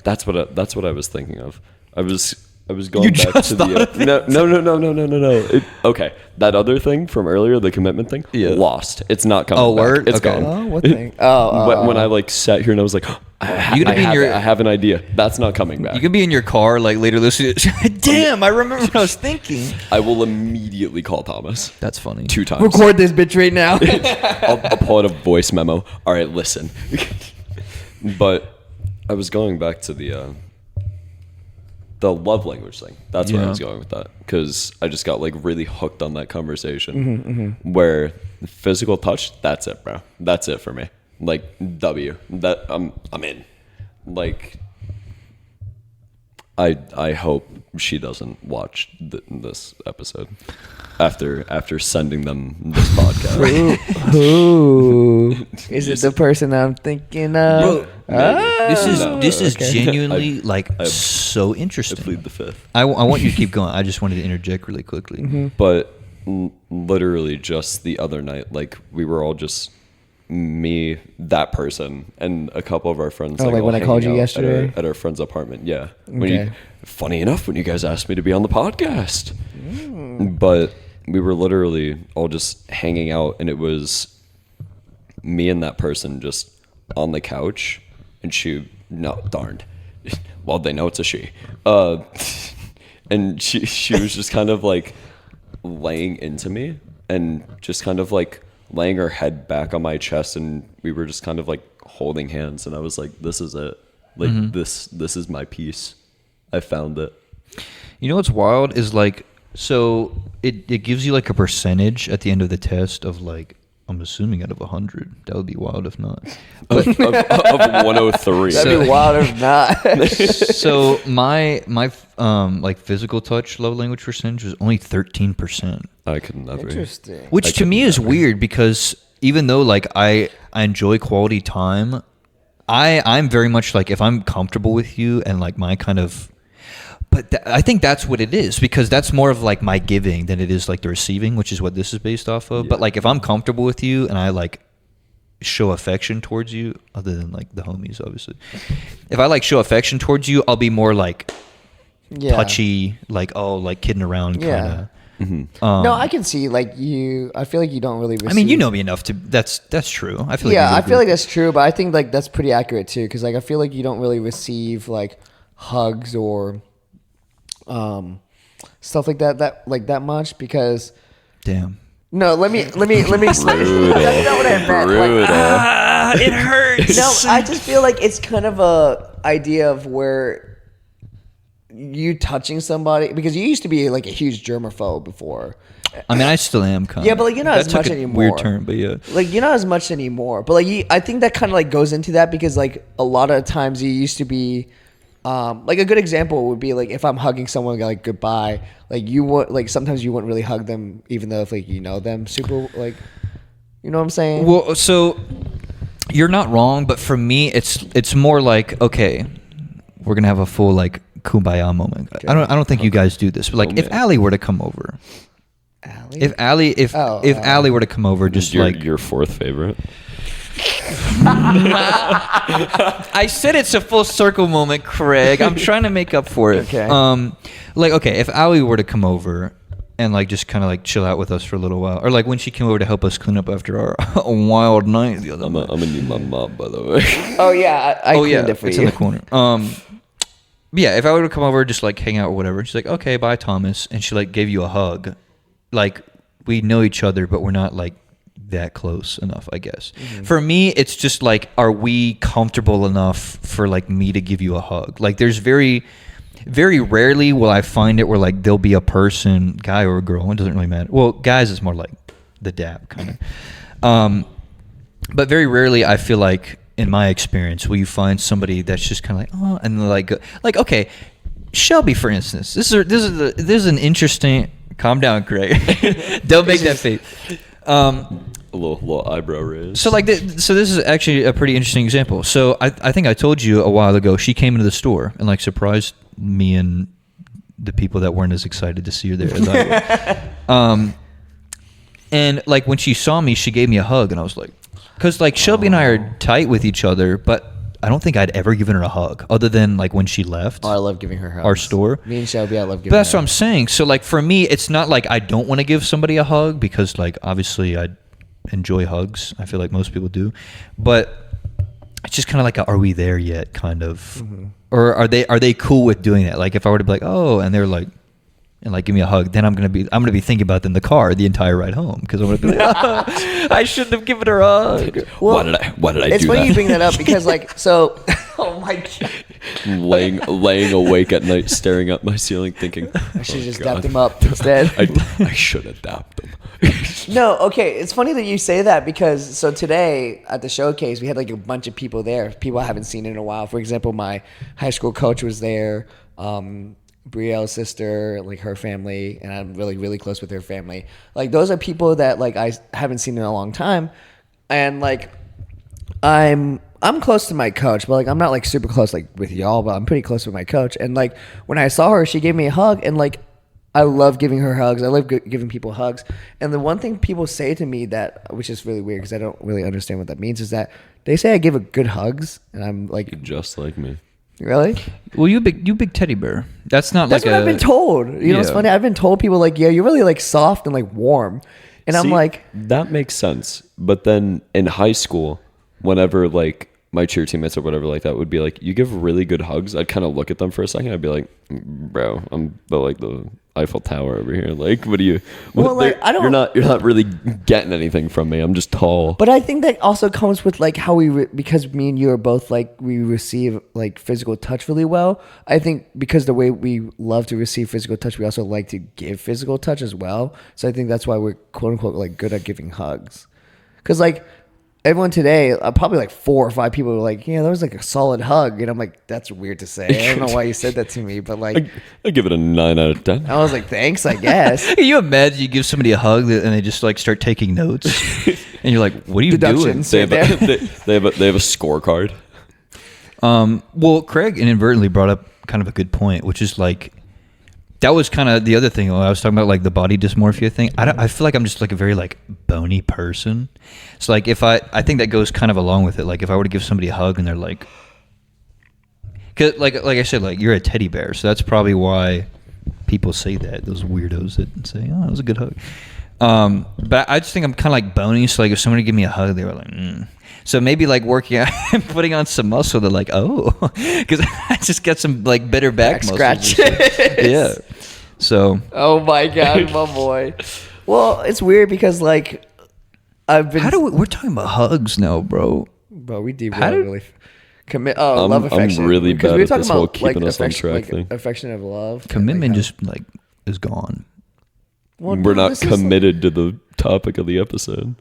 That's what I was thinking of. I was I was going back to the no. Okay, that other thing from earlier, the commitment thing, lost. It's not coming. Oh, back. word? It's Okay. gone. Oh, what thing? Oh, When I like sat here and I was like, I have an idea. That's not coming back. You can be in your car like later listening. Damn, I remember what I was thinking. I will immediately call Thomas. That's funny. 2 times. record this bitch right now. I'll pull out a voice memo. All right, listen. But I was going back to the love language thing. That's where I was going with that, because I just got like really hooked on that conversation. Where physical touch, that's it, bro. That's it for me. Like W. That I'm in. Like I hope she doesn't watch this episode after sending them this podcast. Who is it? The person I'm thinking of? This is genuinely so I interesting. plead the fifth. I want you to keep going. I just wanted to interject really quickly. But literally just the other night, like we were all just me, that person, and a couple of our friends. Oh, like all when I called hanging you out yesterday? at our friend's apartment. Yeah. Okay. Funny enough, when you guys asked me to be on the podcast, but we were literally all just hanging out, and it was me and that person just on the couch, and darned. Well, they know it's a she. And she was just kind of like laying into me and just kind of like laying her head back on my chest, and we were just kind of like holding hands, and I was like, this is it. Like this is my piece. I found it. You know what's wild is like, so it gives you like a percentage at the end of the test of like, I'm assuming out of 100. That would be wild if not. Of 103. That'd be wild if not. So my like physical touch love language percentage was only 13%. I could never. Interesting. Which to me is weird, because even though like I enjoy quality time, I'm very much like, if I'm comfortable with you and like my kind of, but I think that's what it is, because that's more of like my giving than it is like the receiving, which is what this is based off of. But like if I'm comfortable with you and I like show affection towards you, other than like the homies obviously, if I like show affection towards you, I'll be more like touchy, like like kidding around kind of. No, I can see like you. I feel like you don't really. Receive, I mean, you know me enough to. That's true. I feel like I feel like that's true, but I think like that's pretty accurate too, because like I feel like you don't really receive like hugs or stuff like that much, because damn. No, let me explain. That's not what I meant. It hurts. No, I just feel like it's kind of a idea of where you touching somebody, because you used to be like a huge germaphobe before. I mean, I still am kind of. Yeah, but like you're not that as much took a anymore. Weird term, but yeah. Like you're not as much anymore. But like I think that kind of like goes into that, because like a lot of times you used to be. Like a good example would be like if I'm hugging someone like goodbye, like you would like sometimes you wouldn't really hug them even though if like you know them super, like, you know what I'm saying? Well, so you're not wrong, but for me it's more like, okay, we're gonna have a full like kumbaya moment. Okay. I don't think you guys do this, but like if Allie were to come over, if Allie were to come over, just like your fourth favorite. I said it's a full circle moment, Craig. I'm trying to make up for it. Okay. Like, okay, if Allie were to come over and like just kind of like chill out with us for a little while, or like when she came over to help us clean up after our wild night the other night. I'm gonna need my mop, by the way. Oh yeah, I cleaned it for it's you. in the corner. Yeah, if I were to come over, just like hang out or whatever, she's like, okay, bye, Thomas, and she like gave you a hug. Like we know each other, but we're not like that close enough, I guess. For me, it's just like, are we comfortable enough for like me to give you a hug? Like there's very rarely will I find it where like there'll be a person, guy or a girl, it doesn't really matter. Well, guys is more like the dap kind of. But very rarely I feel like, in my experience, will you find somebody that's just kind of like, oh, and like okay, Shelby, for instance, this is an interesting. Calm down, Craig. Don't make that face. A little eyebrow raise. So like, so this is actually a pretty interesting example. So I think I told you a while ago, she came into the store and like surprised me and the people that weren't as excited to see her there as I was. And like when she saw me, she gave me a hug, and I was like, because like Shelby and I are tight with each other, but I don't think I'd ever given her a hug other than like when she left Oh, I love giving her hugs. our store. Me and Shelby, I love giving But that's her what I'm saying. So like for me, it's not like I don't want to give somebody a hug because like obviously I enjoy hugs. I feel like most people do, but it's just kind of like are we there yet kind of, or are they cool with doing that? Like if I were to be like, oh, and they're like, and like give me a hug, then I'm gonna be thinking about them in the car the entire ride home because I'm gonna be like, oh, I shouldn't have given her a hug. Well, why did I It's do funny that? you bring that up because like so. Oh my god! laying awake at night, staring at my ceiling, thinking, I should "Oh, just God. dap them up instead. I should adapt them." No, okay. It's funny that you say that because so today at the showcase we had like a bunch of people there, people I haven't seen in a while. For example, my high school coach was there, Brielle's sister, like her family, and I'm really close with her family. Like those are people that like I haven't seen in a long time, and like I'm close to my coach, but like I'm not like super close like with y'all, but I'm pretty close with my coach. And like when I saw her, she gave me a hug, and like I love giving her hugs. I love giving people hugs. And the one thing people say to me that, which is really weird because I don't really understand what that means, is that they say I give a good hugs, and I'm like, Just like me. really? Well, you big teddy bear. That's not That's like what I've been told. You know, it's Yeah. funny. I've been told people like, yeah, you're really like soft and like warm, and I'm See, like, that makes sense. But then in high school, whenever like my cheer teammates or whatever like that would be like, you give really good hugs, I'd kind of look at them for a second. I'd be like, bro, I'm the Eiffel Tower over here. Like, what do you? Well, like, I don't- You're not really getting anything from me. I'm just tall. but I think that also comes with like how because me and you are both like we receive like physical touch really well. I think because the way we love to receive physical touch, we also like to give physical touch as well. So I think that's why we're quote unquote like good at giving hugs. Because like everyone today, probably like 4 or 5 people were like, yeah, that was like a solid hug, and I'm like, that's weird to say. I don't know why you said that to me, but like I give it a 9 out of 10. I was like, thanks, I guess. Can you imagine you give somebody a hug and they just like start taking notes, and you're like, "What are you doing?" Deductions. They have a scorecard. Well, Craig inadvertently brought up kind of a good point, which is like that was kind of the other thing when I was talking about like the body dysmorphia thing. I feel like I'm just like a very like bony person. So like if I think that goes kind of along with it. Like if I were to give somebody a hug and they're like, cause like I said, like you're a teddy bear, so that's probably why people say that. Those weirdos that say, "Oh, that was a good hug." But I just think I'm kind of like bony. So like if somebody give me a hug, they were like, So maybe like working out and putting on some muscle, they're like, oh, because I just got some like better back muscles. Scratches. Yeah. So Oh my god, my boy. Well, it's weird because like I've been. we're talking about hugs now, bro. Bro, we do How did- really commit. Oh, I'm- love I'm affection. really Because bad we were at talking this whole about keeping us on affection, track like thing. affection of love. and, Commitment like, just like is gone. Well, We're no, not this is- committed to the topic of the episode.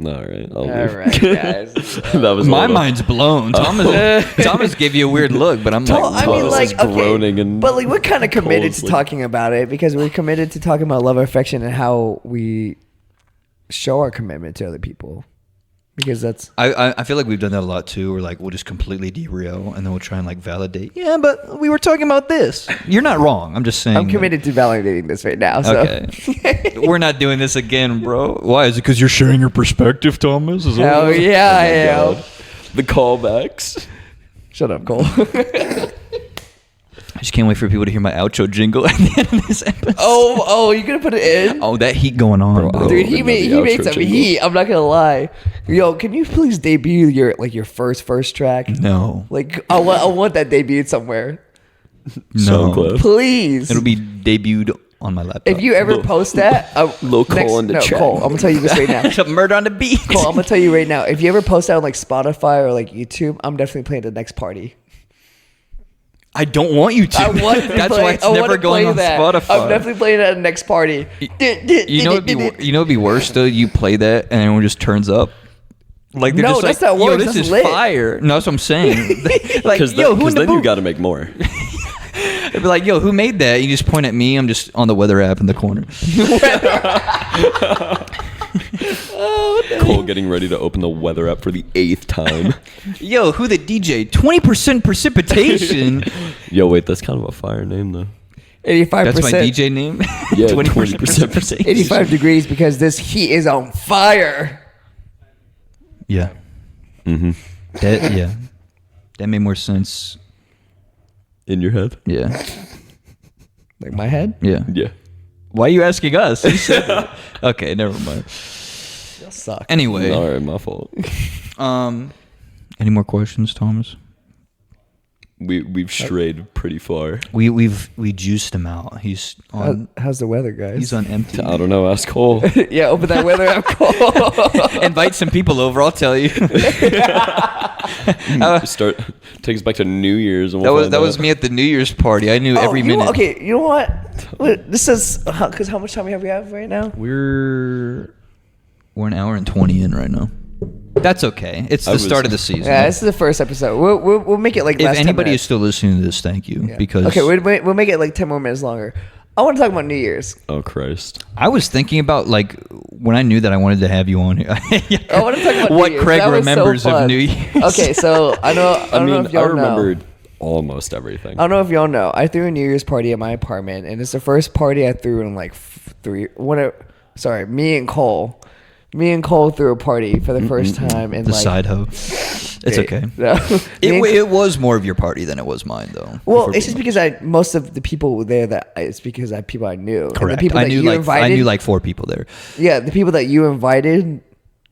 All right, I'll All leave. right, guys. That was My all the- mind's blown. Thomas gave you a weird look, but I'm like, Well, I mean, Thomas like, is groaning okay, and but like we're kind of committed to Cole's, like- talking about it because we're committed to talking about love, affection, and how we show our commitment to other people. Because that's I feel like we've done that a lot too. Where like we'll just completely derail and then we'll try and like validate. Yeah, but we were talking about this. You're not wrong. I'm just saying. I'm committed to validating this right now. So. Okay. We're not doing this again, bro. Why? Is it because you're sharing your perspective, Thomas? Is that Hell what it is? yeah, I am. God. The callbacks. Shut up, Cole. I just can't wait for people to hear my outro jingle at the end of this episode. oh, you gonna put it in? Oh, that heat going on, bro. Dude, he and made then the made outro some jingle. heat. I'm not gonna lie. Yo, can you please debut your first track? No. Like I want that debuted somewhere. No. SoundCloud. Please. It'll be debuted on my laptop. If you ever post that, Lil Cole on the track. Cole, I'm gonna tell you this right now. Murder on the beat. Cole, I'm gonna tell you right now. If you ever post that on like Spotify or like YouTube, I'm definitely playing the next party. I don't want you to. I want to That's play, why it's I want never to going play on that. Spotify. I'm definitely playing that at the next party. You know it'd be worse though. You play that and everyone just turns up. Like they're No, just that's like, not yo, worse, this that's is lit. fire. No, that's what I'm saying. Like, Because yo, who in the then you booth? got to make more. They'd be like, yo, who made that? You just point at me. I'm just on the weather app in the corner. Cole getting ready to open the weather app for the 8th time. Yo, who the DJ? 20% precipitation. Yo, wait, that's kind of a fire name though. 85%. That's my DJ name. Yeah, 20% 20%. 85 degrees because this heat is on fire. Yeah. Mm-hmm. Yeah. That made more sense. In your head? Yeah. Like my head? Yeah. Yeah. Why are you asking us? You said it. Okay, never mind. Y'all suck. Anyway, All right, my fault. any more questions, Thomas? We've strayed pretty far. We juiced him out. He's on. How's the weather, guys? He's on empty. I don't know. Ask Cole. Yeah, open that weather app. Invite some people over. I'll tell you. Start take us back to New Year's. And That was me at the New Year's party. I knew every minute. Okay, you know what? This is because how much time we have right now? We're an hour and 20 in right now. That's okay. It's the start of the season. Yeah, this is the first episode. We'll make it like if last 10 anybody is minutes. still listening to this, thank you. Yeah. Because okay, we'll make it like 10 more minutes longer. I want to talk about New Year's. Oh Christ! I was thinking about like when I knew that I wanted to have you on here. I want to talk about what New Year's. Kraig That was so remembers of fun. New Year's. Okay, so I don't know if y'all I know. remembered almost everything. I don't know if y'all know. I threw a New Year's party at my apartment, and it's the first party I threw in like me and Cole. Me and Cole threw a party for the first time in The like side hoe. It's okay. No. It was more of your party than it was mine, though. Well, it's just because most of the people there it's because people I knew. And Correct. the people I that knew you like invited, I knew like 4 people there. yeah, the people that you invited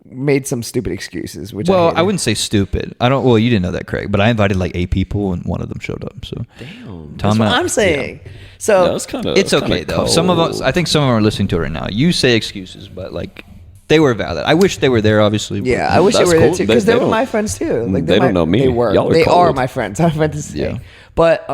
made some stupid excuses. Which Well, hated. I wouldn't say stupid. I don't. Well, you didn't know that, Kraig, but I invited like 8 people, and one of them showed up. So, Damn. That's what I'm saying. So Yeah, that's kind of. it's okay though. Some of us, I think, some of them are listening to it right now. You say excuses, but like they were valid. I wish they were there, obviously. But yeah, I wish they That's were there cool. too because They they were don't- my friends too. Like they don't know me. They were. Y'all are They are cold. my friends. I meant to say. Yeah. But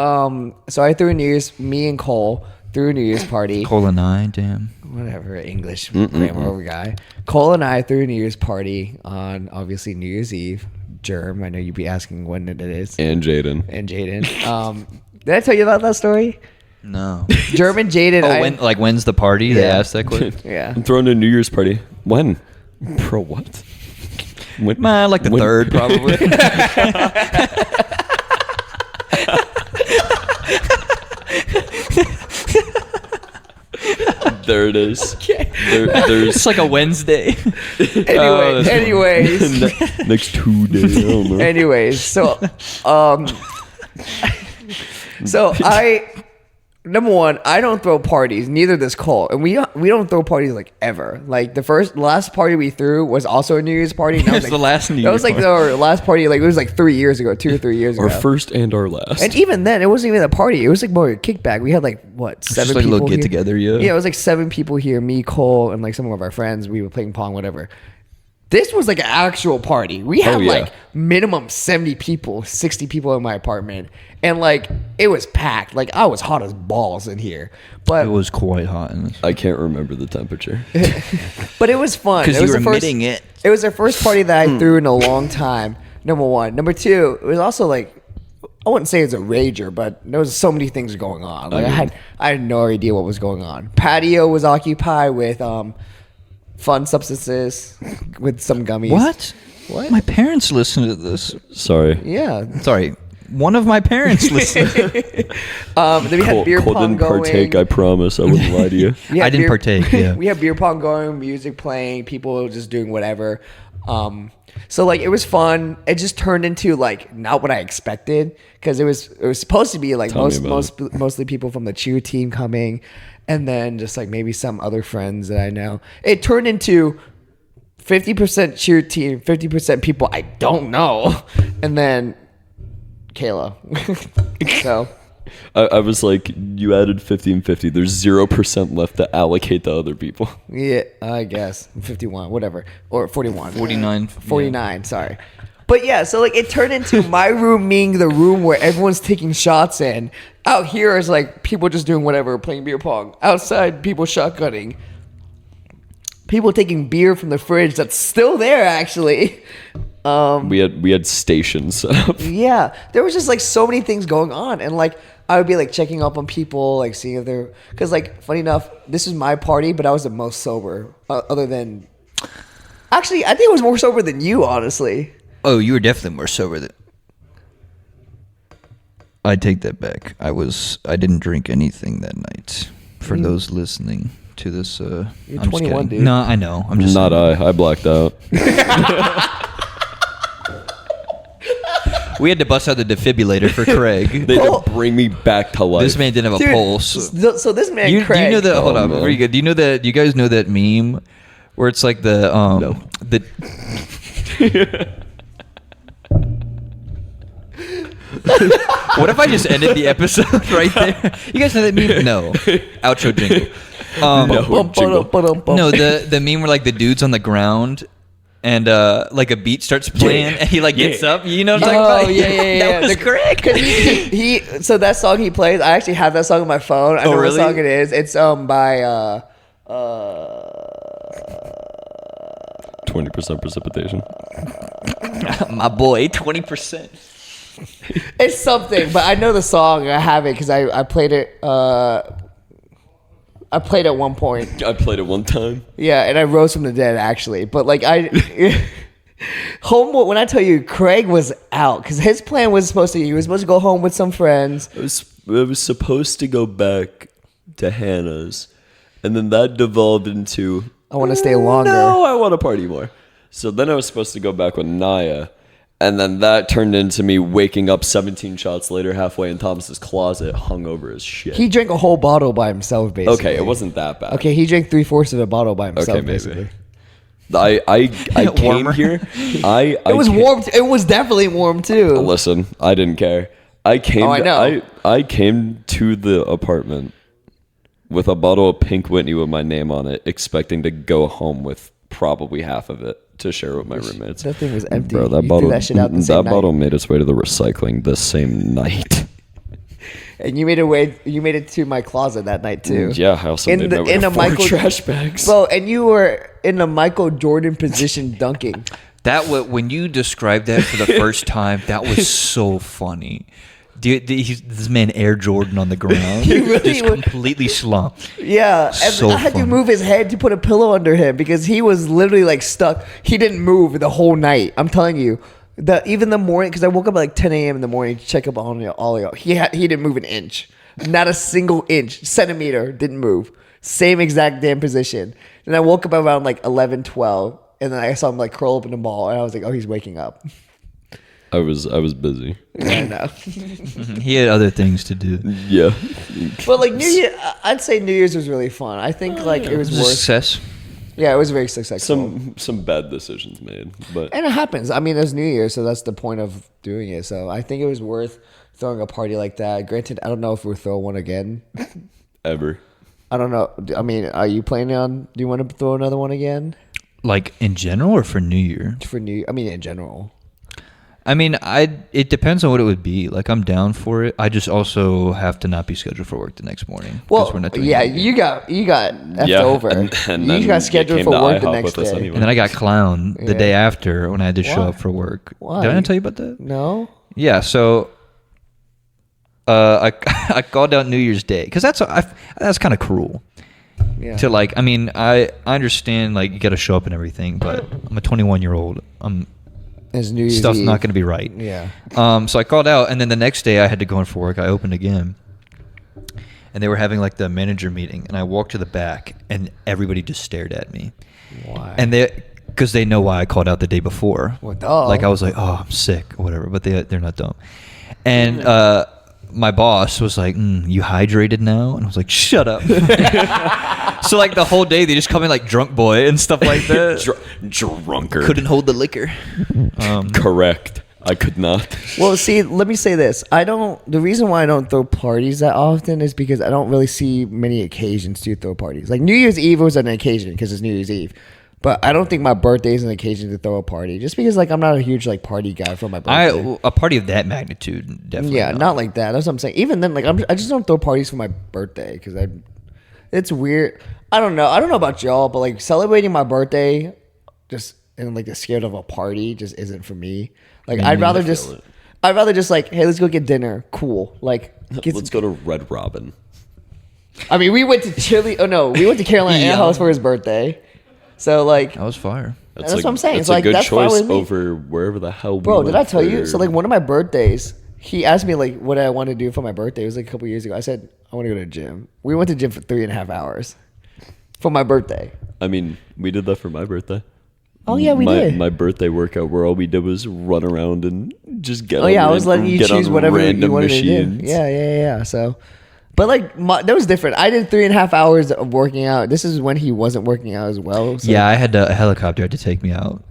so I threw a New Year's. Me and Cole threw a New Year's party. Cole and I, damn. Whatever English grammar guy. Cole and I threw a New Year's party on obviously New Year's Eve. Germ, I know you'd be asking when it is. And Jaden. And Jaden. Did I tell you about that story? No. Germ and Jaden. When's the party? They Yeah. asked that question. Yeah. I'm throwing a New Year's party. When? Bro, what? When? Like the when- 3rd, probably. There it is. Okay. There's It's like a Wednesday. Anyways. next 2 days. I don't know. Anyways, so number one, I don't throw parties. Neither does Cole, and we don't throw parties like ever. Like the last party we threw was also a New Year's party. And that It's the last New That was Year's like party. the last party. Like it was like 3 years ago, 2 or 3 years Our ago. first and our last. And even then, it wasn't even a party. It was like more a kickback. We had like what 7 just like a people little here? get-together, yeah. Yeah, it was like 7 people here. Me, Cole, and like some of our friends. We were playing pong, whatever. This was like an actual party. We had yeah. like minimum 70 people, 60 people in my apartment. And like it was packed. Like I was hot as balls in here. But It was quite hot in this. I can't remember the temperature. but it was fun. Because It was you were the first- emitting it. It was the first party that I threw in a long time. Number one. Number two, it was also like I wouldn't say it's a rager, but there was so many things going on. Like I had no idea what was going on. Patio was occupied with fun substances, with some gummies. What? What? My parents listen to this. Sorry. Yeah. Sorry. One of my parents listened. Then we had beer Cole pong didn't going. partake, I promise. I wouldn't lie to you. We had I didn't partake, yeah. We had beer pong going, music playing, people just doing whatever. So like it was fun. It just turned into like not what I expected because it was supposed to be like Tell me about mostly people from the cheer team coming, and then just like maybe some other friends that I know. It turned into 50% cheer team, 50% people I don't know, and then Kayla. So. I was like, you added 50 and 50. There's 0% left to allocate to other people. Yeah, I guess 51, whatever, or 41, 49. 49. Sorry, but yeah. So like, it turned into my room being the room where everyone's taking shots in. Out here is like people just doing whatever, playing beer pong. Outside, people shotgunning. People taking beer from the fridge that's still there, actually. We had stations set up. Yeah, there was just like so many things going on, and like I would be like checking up on people, like seeing if they're because like funny enough, this is my party, but I was the most sober, other than actually I think I was more sober than you, honestly. Oh, you were definitely more sober than. I take that back. I didn't drink anything that night. For those listening to this, You're I'm 21, just kidding. dude. No, I know. I'm just Not I blacked out. We had to bust out the defibrillator for Kraig. They had to bring me back to life. This man didn't have a Dude, pulse. So this man, Do you Kraig. know that? Hold Oh, on, man. before you go, do you know that? You guys know that meme where it's like the the. What if I just ended the episode right there? You guys know that meme? No. Outro jingle. No, jingle. No, the meme where like the dude's on the ground and like a beat starts playing and he like gets up. You know what I'm talking Oh about? yeah. That was correct. Cause he so that song he plays, I actually have that song on my phone. I know really? what song it is. It's by 20% precipitation. My boy, 20%. it's something, but I know the song. I have it because I played it. I played at one point. I played it one time. Yeah, and I rose from the dead actually. But like home when I tell you Kraig was out because his plan was he was supposed to go home with some friends. I was supposed to go back to Hannah's, and then that devolved into I want to stay longer. No, I want to party more. So then I was supposed to go back with Naya, and then that turned into me waking up 17 shots later, halfway in Thomas's closet, hungover as shit. He drank a whole bottle by himself, basically. Okay, it wasn't that bad. Okay, he drank 3/4 of a bottle by himself, Okay, maybe. basically. I came Warmer. here. It was warm. It was definitely warm too. Listen, I didn't care. I came. Oh, I know. I came to the apartment with a bottle of Pink Whitney with my name on it, expecting to go home with probably half of it to share with my roommates. That thing was empty. Bro, that You bottle. threw that shit out the same that night. bottle made its way to the recycling the same night. And you made it to my closet that night too. Yeah, I also made my way to 4 trash bags. Bro, and you were in the Michael Jordan position dunking. That when you described that for the first time, that was so funny. Dude, this man Air Jordan on the ground, He really just was- completely slumped. Yeah, and So I had to funny. move his head to put a pillow under him because he was literally like stuck. He didn't move the whole night. I'm telling you, even the morning because I woke up at like 10 a.m. in the morning to check up on all y'all. He didn't move an inch, not a single centimeter didn't move. Same exact damn position. And I woke up around like 11, 12, and then I saw him like curl up in the ball, and I was like, oh, he's waking up. I was busy. Yeah, I know. He had other things to do. Yeah. But like New Year, I'd say New Year's was really fun. I think like it was It was a worth. success. Yeah, it was very successful. Some bad decisions made, but And it happens. I mean, it's New Year, so that's the point of doing it. So I think it was worth throwing a party like that. Granted, I don't know if we'll throw one again. ever. I don't know. I mean, are you planning on? Do you want to throw another one again Like in general or for New Year? for New? I mean, in general. I mean, it depends on what it would be. Like I'm down for it. I just also have to not be scheduled for work the next morning. 'cause Well, we're not doing yeah, anything. you got effed Yeah, over. and you then got you scheduled came for to work the IHOP next with us day. anyway. And then I got clowned the Yeah. day after when I had to show Why? up for work. Why? Did I not tell you about that? No. Yeah, so I I called out New Year's Day because that's kind of cruel. Yeah. To like, I mean, I understand like you got to show up and everything, but I'm a 21-year-old. It's New Year's Stuff's Eve. not going to be right. Yeah. So I called out, and then the next day I had to go in for work. I opened again, and they were having like the manager meeting, and I walked to the back, and everybody just stared at me, Why? and because they know why I called out the day before. Well, duh. Like I was like, oh, I'm sick or whatever, but they're not dumb. And my boss was like, you hydrated now? And I was like, shut up. So like the whole day they just call me like drunk boy and stuff like that. Drunkard. Couldn't hold the liquor. Correct. I could not. Well, see, let me say this. The reason why I don't throw parties that often is because I don't really see many occasions to throw parties. Like New Year's Eve was an occasion because it's New Year's Eve. But I don't think my birthday is an occasion to throw a party. Just because like I'm not a huge like party guy for my birthday. A party of that magnitude, definitely. Yeah, not like that. That's what I'm saying. Even then, like I just don't throw parties for my birthday because it's weird. I don't know. I don't know about y'all, but like celebrating my birthday, just and like the scared of a party, just isn't for me. Like I'd rather just like, hey, let's go get dinner. Cool. Like Let's go to Red Robin. I mean, we went to we went to Carolina Yeah. House for his birthday. So like, That was fire. That's what I'm saying. It's So, a like, good that's fine choice with me. over wherever the hell. bro, we did went I tell you? for- So like one of my birthdays, he asked me like what I want to do for my birthday. It was like a couple years ago. I said I want to go to the gym. We went to the gym for 3.5 hours for my birthday. I mean, we did that for my birthday. Oh yeah, we did. My birthday workout where all we did was run around and just get. Oh yeah, I was letting you choose whatever you random wanted machines. to do. Yeah. So, but like that was different. I did 3.5 hours of working out. This is when he wasn't working out as well. So. Yeah, I had a helicopter had to take me out.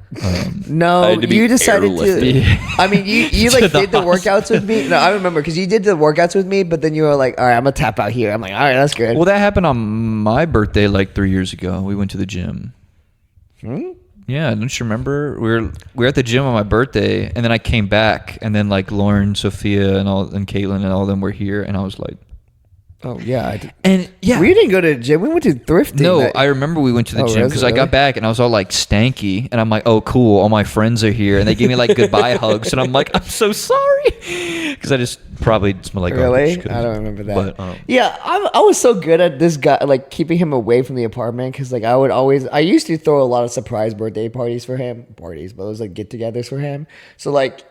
No, I had to be you decided airlifted. to. I mean, you To like the did the workouts with me. No, I remember because you did the workouts with me, but then you were like, "All right, I'm gonna tap out here." I'm like, "All right, that's good." Well, that happened on my birthday like 3 years ago. We went to the gym. Yeah, don't you remember? We were at the gym on my birthday, and then I came back, and then like Lauren, Sophia, and Caitlin and all of them were here, and I was like, Oh yeah, I did. and yeah, We didn't go to the gym. We went to thrifting. no, I remember we went to the Oh, gym was because it I got really? back and I was all like stanky, and I'm like, oh cool, all my friends are here, and they gave me like goodbye hugs, and I'm like, I'm so sorry, because I just probably smell like Really? garbage. I don't remember that. But, yeah, I was so good at this guy, like keeping him away from the apartment, because like I used to throw a lot of surprise birthday parties for him, but it was like get-togethers for him. So like,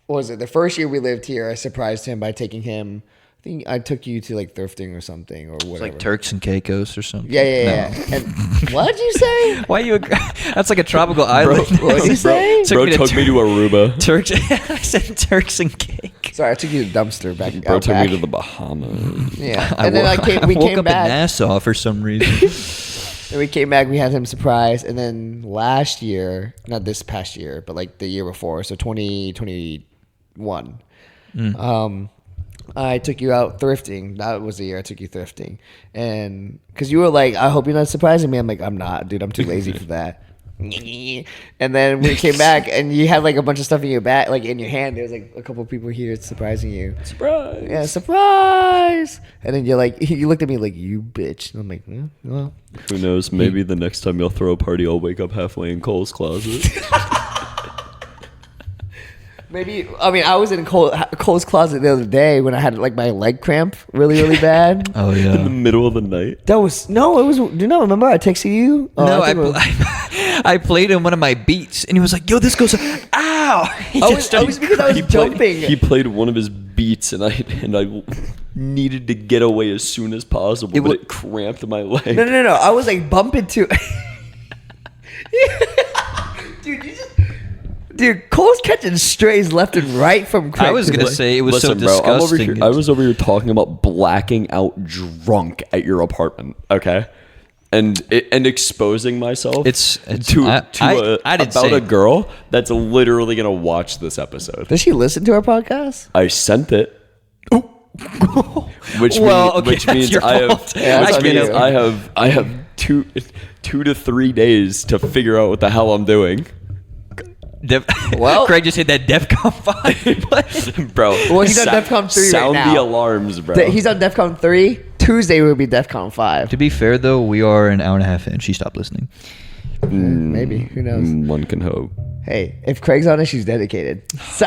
what was it? The first year we lived here, I surprised him by taking him. I think I took you to like thrifting or something or whatever. it's like Turks and Caicos or something. Yeah. And what did you say? Why you? That's like a tropical island. What did you say? Bro took me to Aruba. Turks. I said Turks and Caicos. Sorry, I took you to the dumpster back. Bro out took back. me to the Bahamas. Yeah, and then we woke came up back. in Nassau for some reason. And we came back. We had him surprised, and then last year, not this past year, but like the year before, so 2021. I took you out thrifting. That was the year I took you thrifting, and because you were like, "I hope you're not surprising me." I'm like, "I'm not, dude. I'm too lazy for that." And then we came back, and you had like a bunch of stuff in your back, like in your hand. There was like a couple people here surprising you. Surprise. Yeah, surprise! And then you're like, you looked at me like, "You bitch." And I'm like, well. Who knows? Maybe the next time you'll throw a party, I'll wake up halfway in Cole's closet. Maybe, I mean, I was in Cole's closet the other day when I had like my leg cramp really bad. Oh In the yeah. middle of the night. It was. Do you not remember? I texted you. Oh, No, think it was- I played him one of my beats, and he was like, "Yo, this goes, ow!" He I just was started because I was jumping. He played one of his beats, and I needed to get away as soon as possible, but it cramped my leg. No. I was like bumping to. Dude, Cole's catching strays left and right from Kraig. I was gonna say it was Listen, so bro, I'm over disgusting. here. I was over here talking about blacking out drunk at your apartment, okay, and exposing myself. It's I did about say a girl that's literally gonna watch this episode. Does she listen to our podcast? I sent it. Which Well, okay, which that's means your I have fault. Yeah, that's which on means you. I have 2 to 3 days to figure out what the hell I'm doing. Well- Craig just hit that DEFCON 5. Bro. Well, he's on DEFCON 3 right Sound now. the alarms, bro. He's on DEFCON 3. Tuesday will be DEFCON 5. To be fair, though, we are an hour and a half in. She stopped listening. Maybe. Who knows? One can hope. Hey, if Craig's on it, she's dedicated. So,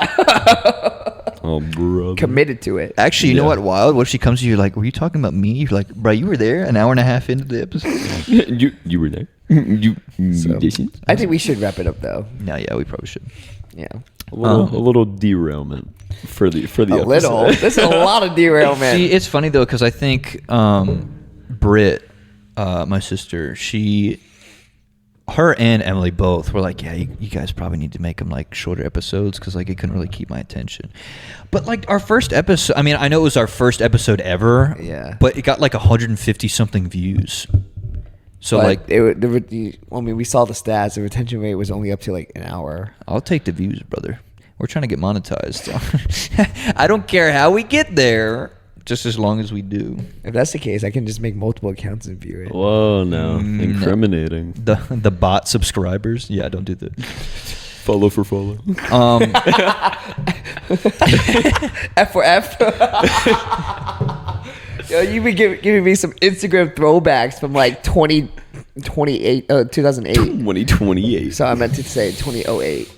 Oh, brother. committed to it. Actually, you know Yeah. what? Wild. What if she comes to you like, "Were you talking about me?" You're like, "Bro, you were there an hour and a half into the episode." you were there. You musician. I think we should wrap it up, though. No, yeah, we probably should. Yeah. A little derailment for the A episode. little. This is a lot of derailment. See, it's funny though because I think Britt, my sister, her and Emily both were like, "Yeah, you guys probably need to make them like shorter episodes because like it couldn't really keep my attention." But like our first episode, I mean, I know it was our first episode ever. Yeah. But it got like 150 something views. So But like, we saw the stats. The retention rate was only up to like an hour. I'll take the views, brother. We're trying to get monetized. I don't care how we get there, just as long as we do. If that's the case, I can just make multiple accounts and view it. Whoa, no. Incriminating. The bot subscribers, yeah, don't do that. Follow for follow. F for F. Yo, you've been giving me some Instagram throwbacks from like 2008. 2028. So I meant to say 2008.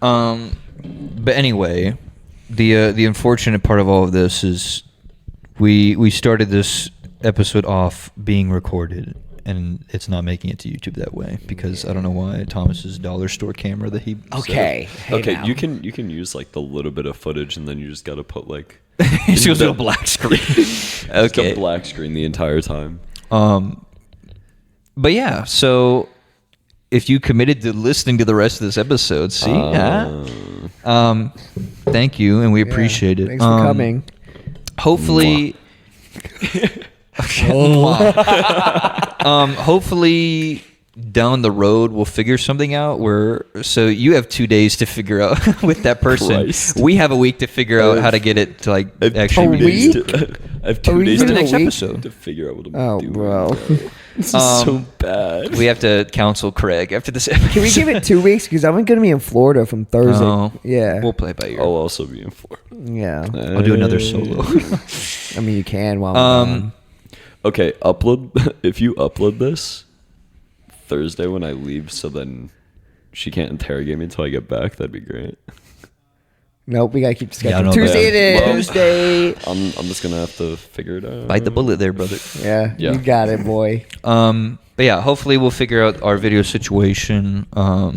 But anyway, the unfortunate part of all of this is we started this episode off being recorded, and it's not making it to YouTube that way because I don't know why Thomas's dollar store camera that he Okay. Hey Okay, now. you can use like the little bit of footage, and then you just got to put like he goes to a black screen. just Okay. a black screen the entire time. But yeah, so if you committed to listening to the rest of this episode. See, thank you, and we appreciate it. Thanks for coming. Hopefully, hopefully down the road we'll figure something out. So you have 2 days to figure out with that person. Christ. We have a week to figure out how to get it to like actually be I have 2 days for the to, next episode to figure out what I'm Oh, doing. bro. This is so bad. We have to counsel Kraig after this episode. Can we give it 2 weeks? Because I'm going to be in Florida from Thursday. Oh, Yeah. we'll play it by ear. I'll also be in Florida. Yeah. I'll do another solo. I mean, you can while I'm gone. Okay, upload. If you upload this Thursday when I leave, so then she can't interrogate me until I get back, that'd be great. Nope, we got to keep the Yeah, I schedule. know Tuesday that. it Well, is. Tuesday. I'm just gonna have to figure it out. Bite the bullet there, brother. Yeah, Yeah. you got it, boy. But yeah, hopefully we'll figure out our video situation. But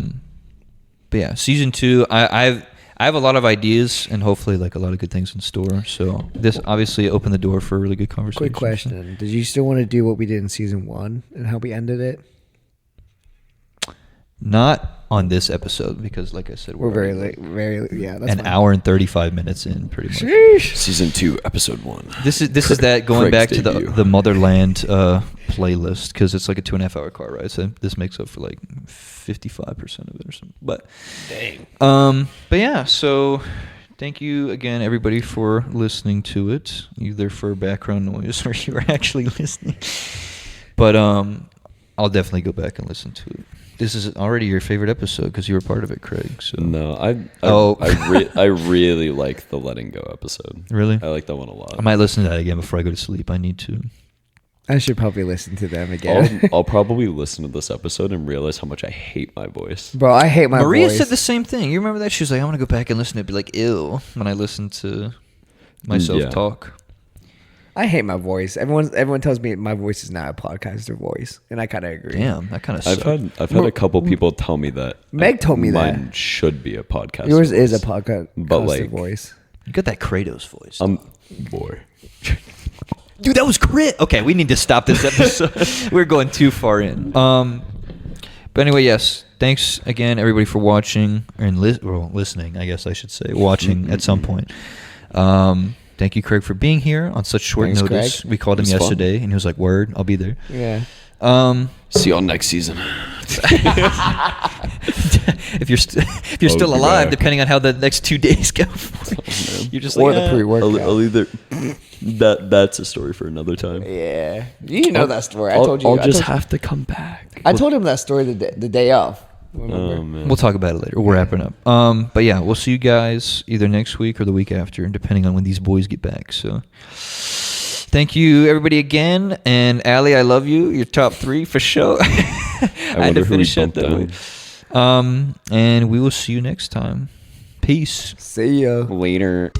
yeah, season 2, I have a lot of ideas and hopefully like a lot of good things in store. So this obviously opened the door for a really good conversation. Quick question. Did you still want to do what we did in season 1 and how we ended it? Not on this episode because, like I said, We're very already, late. Yeah, that's an fine. hour and 35 minutes in, pretty much. Sheesh. Season 2, episode 1. This is that going back Craig's to debut. the Motherland playlist because it's like a 2.5-hour car ride. So this makes up for like 55% of it or something. But Dang. but yeah. So thank you again, everybody, for listening to it, either for background noise or you were actually listening. But I'll definitely go back and listen to it. This is already your favorite episode because you were part of it, Kraig. So No, I really like the letting go episode. Really? I like that one a lot. I might listen to that again before I go to sleep. I need to. I should probably listen to them again. I'll probably listen to this episode and realize how much I hate my voice. Bro, I hate my Maria voice. said the same thing. You remember that? She was like, I want to go back and listen to it, be like, ew, when I listen to myself Yeah. talk. I hate my voice. Everyone tells me my voice is not a podcaster voice, and I kind of agree. Damn, that kind of I've sucks. had a couple people tell me that. Meg told me that. mine should be a podcast. Yours is a voice. podcast But, like, voice. You got that Kratos voice. Boy. Dude, that was crit. Okay, we need to stop this episode. We're going too far in. But anyway, yes. Thanks again, everybody, for watching and listening. I guess I should say watching at some point. Thank you, Kraig, for being here on such short Thanks, notice. Craig. We called him It was fun. yesterday, and he was like, "Word, I'll be there." Yeah. See y'all next season. if you're I'll still be alive, back. depending on how the next 2 days go, you're just Or like, the pre-workout. I'll either that's a story for another time. Yeah. You know that story. I I'll- told you. I'll I just told- have to come back. I told him that story the day of. Remember? Oh man. We'll talk about it later. We're wrapping up. But yeah, we'll see you guys either next week or the week after, depending on when these boys get back. So thank you, everybody, again. And Allie, I love you. You're top 3 for sure. I had wonder to who we finish it bumped that way. And we will see you next time. Peace. See ya. Later.